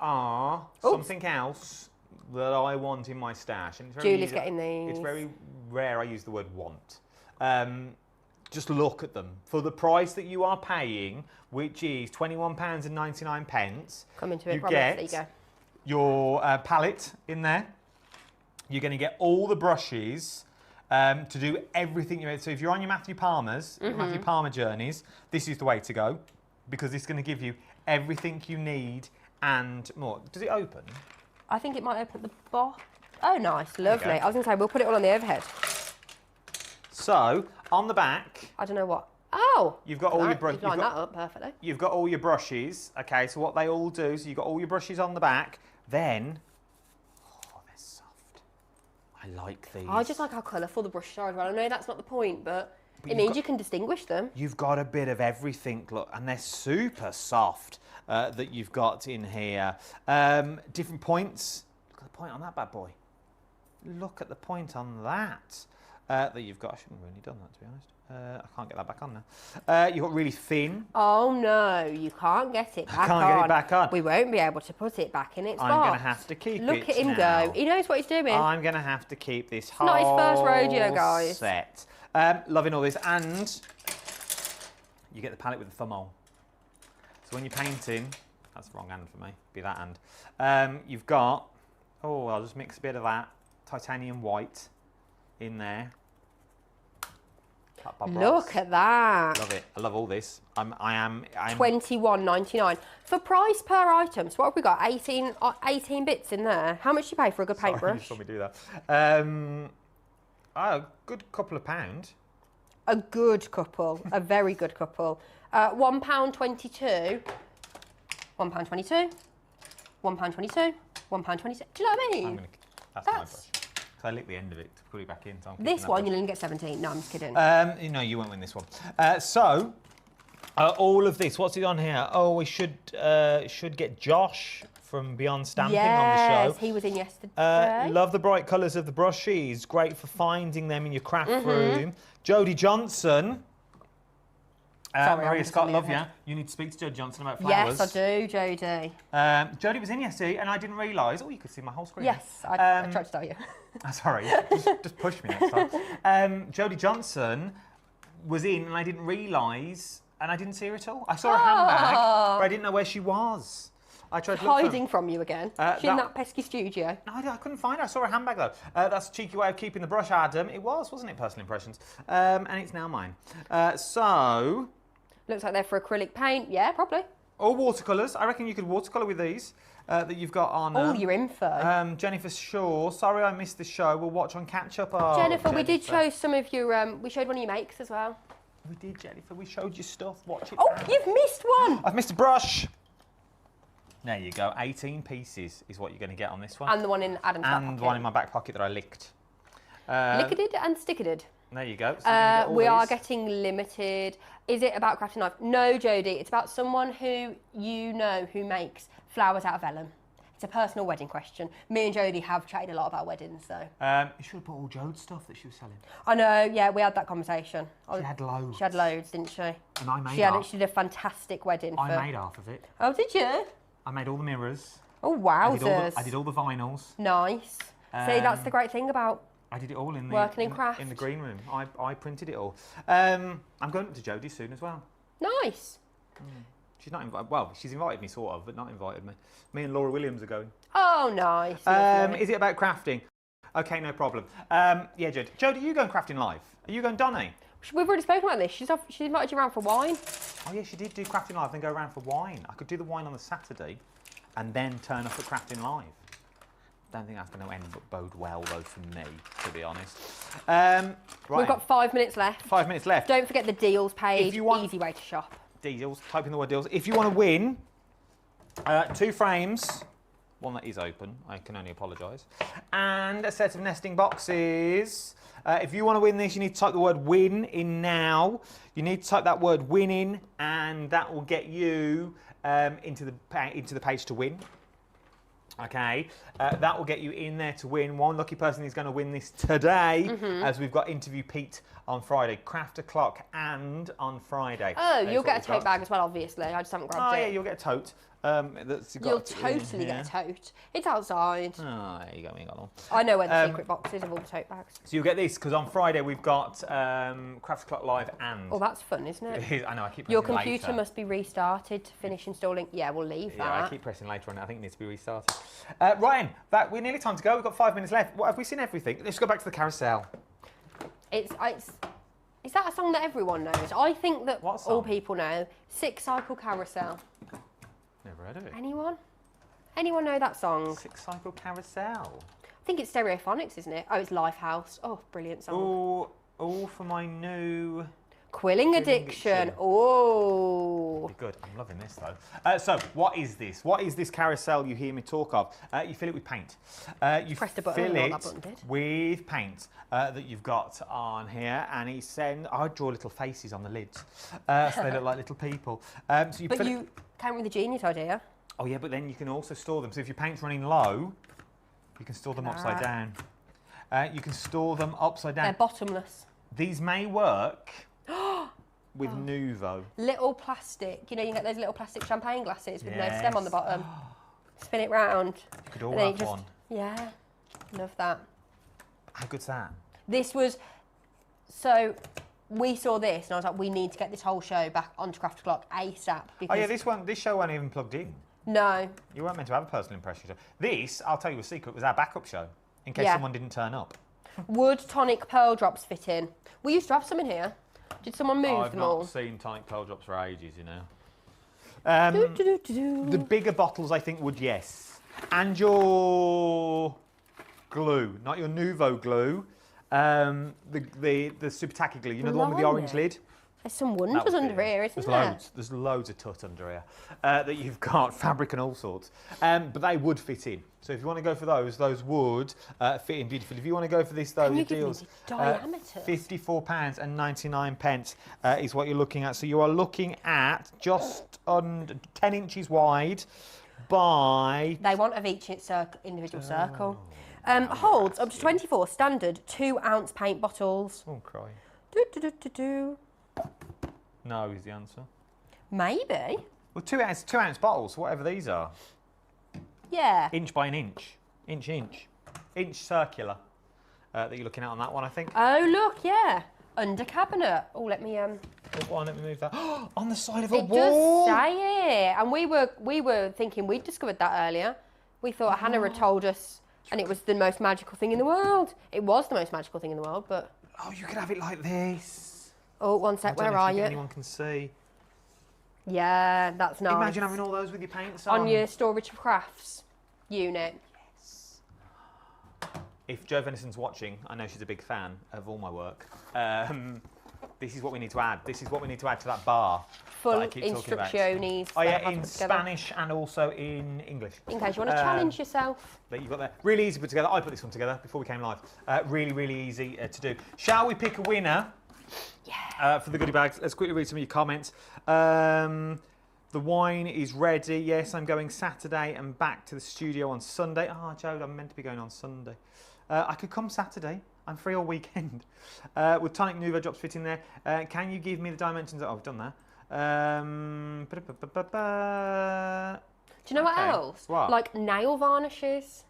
are something else that I want in my stash. And it's very Julie's getting these. It's very rare I use the word want. Just look at them. For the price that you are paying, which is £21.99, Come into it, you promise. get There you go. your palette in there. You're going to get all the brushes to do everything you need. So if you're on your Matthew Palmer's, Matthew Palmer journeys, this is the way to go, because it's going to give you everything you need and more. Does it open? I think it might open at the bottom. Oh, nice, lovely. Okay. I was going to say, we'll put it all on the overhead. So on the back, I don't know what. Oh! you've got all your brushes. You've lined that up perfectly. You've got all your brushes. Okay, so what they all do, so you've got all your brushes on the back. Then, oh, they're soft. I like these. I just like how colourful the brushes are as well. I know that's not the point, but it means you can distinguish them. You've got a bit of everything, look, and they're super soft that you've got in here. Different points. Look at the point on that bad boy. Look at the point on that that you've got. I shouldn't have really done that, to be honest. I can't get that back on now. You've got really thin. Oh no, you can't get it back on. I can't get it back on. We won't be able to put it back in its box. I'm going to have to keep it. Look at him now. go. He knows what he's doing. I'm going to have to keep this whole not his first rodeo, guys. set. Loving all this. And you get the palette with the thumb hole. So when you're painting, that's the wrong hand for me, be that hand. You've got, I'll just mix a bit of that titanium white in there. Look at that. Love it. I love all this. I'm $21.99 for price per item. So what have we got? 18 bits in there. How much do you pay for a good paintbrush? You saw me do that. A good couple of pounds. A good couple. A very good couple. £1.22. £1.22. £1.22. £1.22. Do you know what I mean? That's my brush. I licked the end of it to put it back in. So this one, you'll only get 17. No, I'm just kidding. No, you won't win this one. All of this, what's it on here? Oh, we should get Josh from Beyond Stamping on the show. Yes, he was in yesterday. Love the bright colours of the brushes. Great for finding them in your craft room. Jodie Johnson. Sorry, Maria Scott, love you. You need to speak to Jodie Johnson about flowers. Yes, I do, Jodie. Jodie was in yesterday and I didn't realise. Oh, you could see my whole screen. Yes, I tried to tell you. Sorry, just push me next time. Jodie Johnson was in and I didn't realise, and I didn't see her at all. I saw her handbag, but I didn't know where she was. I tried to look for Hiding from you again. She's in that pesky studio. No, I couldn't find her. I saw her handbag though. That's a cheeky way of keeping the brush, Adam. It was, wasn't it? Personal impressions. And it's now mine. So... Looks like they're for acrylic paint. Yeah, probably. All watercolours. I reckon you could watercolour with these that you've got on. All your info. Jennifer Shaw. Sorry I missed the show. We'll watch on catch up. Jennifer, we did show some of your. We showed one of your makes as well. We did, Jennifer. We showed you stuff. Watch it. Oh, you've missed one. I've missed a brush. There you go. 18 pieces is what you're going to get on this one. And the one in Adam's back pocket. And one in my back pocket that I licked. Lickaded and stickaded. There you go. So we are getting limited. Is it about crafting knife? No, Jodie. It's about someone who you know who makes flowers out of vellum. It's a personal wedding question. Me and Jodie have chatted a lot about weddings, so. You should have put all Jode's stuff that she was selling. I know. Yeah, we had that conversation. She had loads. She had loads, didn't she? And I made half. She did a fantastic wedding. I made half of it. Oh, did you? I made all the mirrors. Oh, wowzers. I did all the vinyls. Nice. See, that's the great thing about I did it all in the Working in craft. in the green room. I printed it all. I'm going up to Jodie's soon as well. Nice. She's not invited. Well, she's invited me sort of, but not invited me. Me and Laura Williams are going. Oh, nice. Lovely. Is it about crafting? Okay, no problem. Yeah, Jodie, are you going crafting live? Are you going Donny? We've already spoken about this. She's invited you around for wine. Oh yeah, she did do crafting live, then go around for wine. I could do the wine on the Saturday, and then turn up at crafting live. Don't think that's going to bode well though for me, to be honest. Right. We've got 5 minutes left. 5 minutes left. Don't forget the deals page. If you want- Easy way to shop. Deals. Type in the word deals. If you want to win 2 frames, one that is open, I can only apologise, and a set of nesting boxes. If you want to win this, you need to type the word win in now. You need to type that word win in, and that will get you into the page to win. Okay, that will get you in there to win. One lucky person is going to win this today, as we've got Interview Pete on Friday, Craft O'Clock, and on Friday. Oh, you'll get a tote bag as well, obviously. I just haven't grabbed it. Oh yeah, you'll get a tote. You'll totally get a tote. It's outside. Oh, there you go. We ain't got one. I know where the secret box is of all the tote bags. So you'll get this because on Friday we've got Craft O'Clock Live and. Oh, that's fun, isn't it? I know. I keep. Your pressing computer later. must be restarted to finish installing. Yeah, we'll leave that. Yeah, I keep pressing later on. I think it needs to be restarted. Ryan, we're nearly time to go. We've got 5 minutes left. What, have we seen everything? Let's go back to the carousel. Is that a song that everyone knows? I think that What song? all people know. 6 Cycle Carousel. Never heard of it. Anyone? Anyone know that song? 6 Cycle Carousel. I think it's Stereophonics, isn't it? Oh, it's Lifehouse. Oh, brilliant song. All for my new. Quilling Addiction. Oh. Good. I'm loving this though. So, what is this? What is this carousel you hear me talk of? You fill it with paint. You Press the button, fill not it that button did. with paint that you've got on here, and I draw little faces on the lids, so they look like little people. So you But fill you came with a genius idea. Oh yeah, but then you can also store them. So if your paint's running low, you can store them upside down. You can store them upside down. They're bottomless. These may work with Nuvo. Little plastic. You know, you get those little plastic champagne glasses with no Yes. stem on the bottom. Spin it round. You could all and then have you one. Yeah. Love that. How good's that? This was, so we saw this and I was like, we need to get this whole show back onto Craft O'Clock ASAP. Oh yeah, this show wasn't even plugged in. No. You weren't meant to have a personal impression show. This, I'll tell you a secret, was our backup show in case Yeah. someone didn't turn up. Would tonic pearl drops fit in? We used to have some in here. Did someone move I've them not all? seen tonic pearl drops for ages, you know. The bigger bottles, I think, would yes. And your glue, not your Nuvo glue. The super tacky glue. You know the one with the orange Blimey. lid. There's some That wonders would under be it. here, isn't There's there? loads. There's loads of tut under here that you've got, fabric and all sorts. But they would fit in. So if you want to go for those would fit in beautifully. If you want to go for this, though, Can you the give me deals. the diameters? £54.99 is what you're looking at. So you are looking at just under 10 inches wide by. They want of each individual Oh. circle. Holds up to 24 standard 2-ounce paint bottles. Oh, cry. Do. No is the answer. Maybe. Well, 2-ounce bottles, whatever these are. Yeah. Inch by an inch. Inch circular that you're looking at on that one, I think. Oh, look, yeah. Under cabinet. Oh, let me Let me move that. On the side of a It wall. does say it. And we were thinking we'd discovered that earlier. We thought Hannah had told us and it was the most magical thing in the world. It was the most magical thing in the world, but Oh, you could have it like this. oh, one I sec, don't where know if are you? Anyone can see. Yeah, that's nice. Imagine having all those with your paints on. on your storage for crafts unit. If Jo Venison's watching, I know she's a big fan of all my work. This is what we need to add. This is what we need to add to that bar. Full that I keep talking about. instructiones. Oh yeah, that have in put together. Spanish and also in English. In case you want to challenge yourself. That you've got there. Really easy to put together. I put this one together before we came live. Really easy to do. Shall we pick a winner? Yeah. For the goodie bags. Let's quickly read some of your comments. The wine is ready. Yes, I'm going Saturday and back to the studio on Sunday. Oh, Joe, I'm meant to be going on Sunday. I could come Saturday. I'm free all weekend. With tonic Nuvo drops fit in there. Can you give me the dimensions? Oh, I've done that. Do you know what Okay. else? What? Like nail varnishes.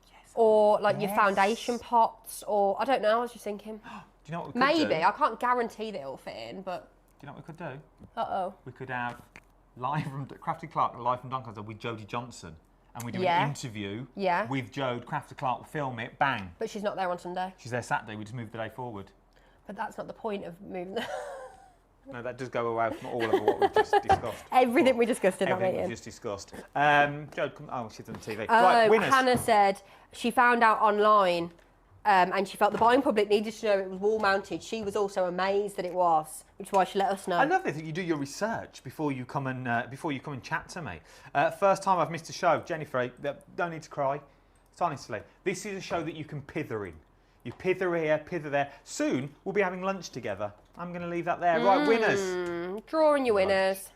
Yes, or like your foundation pots, or I don't know. I was just thinking. Do you know what we could do? Maybe I can't guarantee that it'll fit in, but. Do you know what we could do? We could have live from Crafty Clark, live from Doncaster with Jodie Johnson, and we do an interview with Jode. Crafty Clark will film it, bang. But she's not there on Sunday. She's there Saturday. We just move the day forward. But that's not the point of moving. No, that does go away from all of what we've just discussed. Everything we discussed in that Everything meeting. we just discussed. Jode, she's on TV. Right, winners. Hannah said she found out online. And she felt the buying public needed to know it was wall mounted. She was also amazed that it was, which is why she let us know. I love it that you do your research before you come and chat to me. First time I've missed a show, Jennifer. Don't need to cry. It's honestly, this is a show that you can pither in. You pither here, pither there. Soon we'll be having lunch together. I'm going to leave that there. Right, winners. Drawing your winners.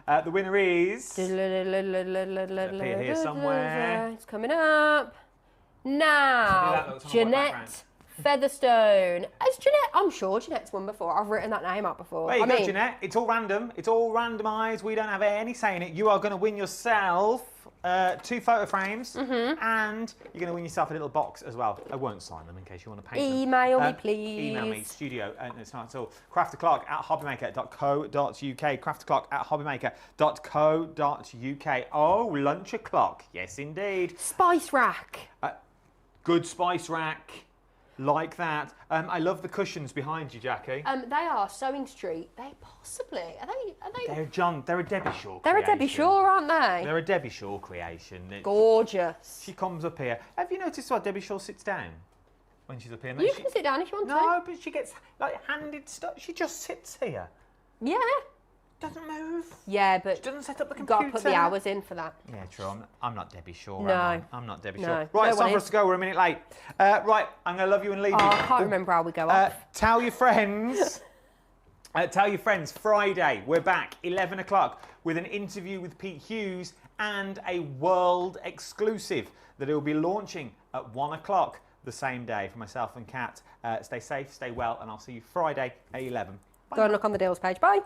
The winner is. Appear here somewhere. It's coming up. Now, Jeanette Featherstone. Is Jeanette? I'm sure Jeanette's won before. I've written that name up before. There you go, Jeanette. It's all random. It's all randomised. We don't have any say in it. You are going to win yourself 2 photo frames, and you're going to win yourself a little box as well. I won't sign them in case you want to paint them. Email me, please. Email me, studio, and it's not at all. crafterclark@hobbymaker.co.uk. crafterclark@hobbymaker.co.uk. Oh, lunch o'clock. Yes, indeed. Spice rack. Good spice rack. Like that. I love the cushions behind you, Jackie. They are Sewing Street. They possibly are they? They're a Debbie Shaw. They're a Debbie Shaw, aren't they? They're a Debbie Shaw creation. Gorgeous. She comes up here. Have you noticed why Debbie Shaw sits down when she's up here? You can sit down if you want to. No, but she gets like handed stuff. She just sits here. Yeah. Doesn't move. Yeah, but she doesn't set up the computer. Got to put the hours in for that. Yeah, true. I'm not Debbie Shaw. No, I'm not Debbie no. Shaw. Right, it's time for us to go. We're a minute late. Right, I'm going to love you and leave you. I can't remember how we go off. Tell your friends. Tell your friends. Friday, we're back 11 o'clock with an interview with Pete Hughes and a world exclusive that he'll be launching at 1 o'clock the same day for myself and Kat. Stay safe, stay well, and I'll see you Friday at 11. Bye. Go and look on the deals page. Bye.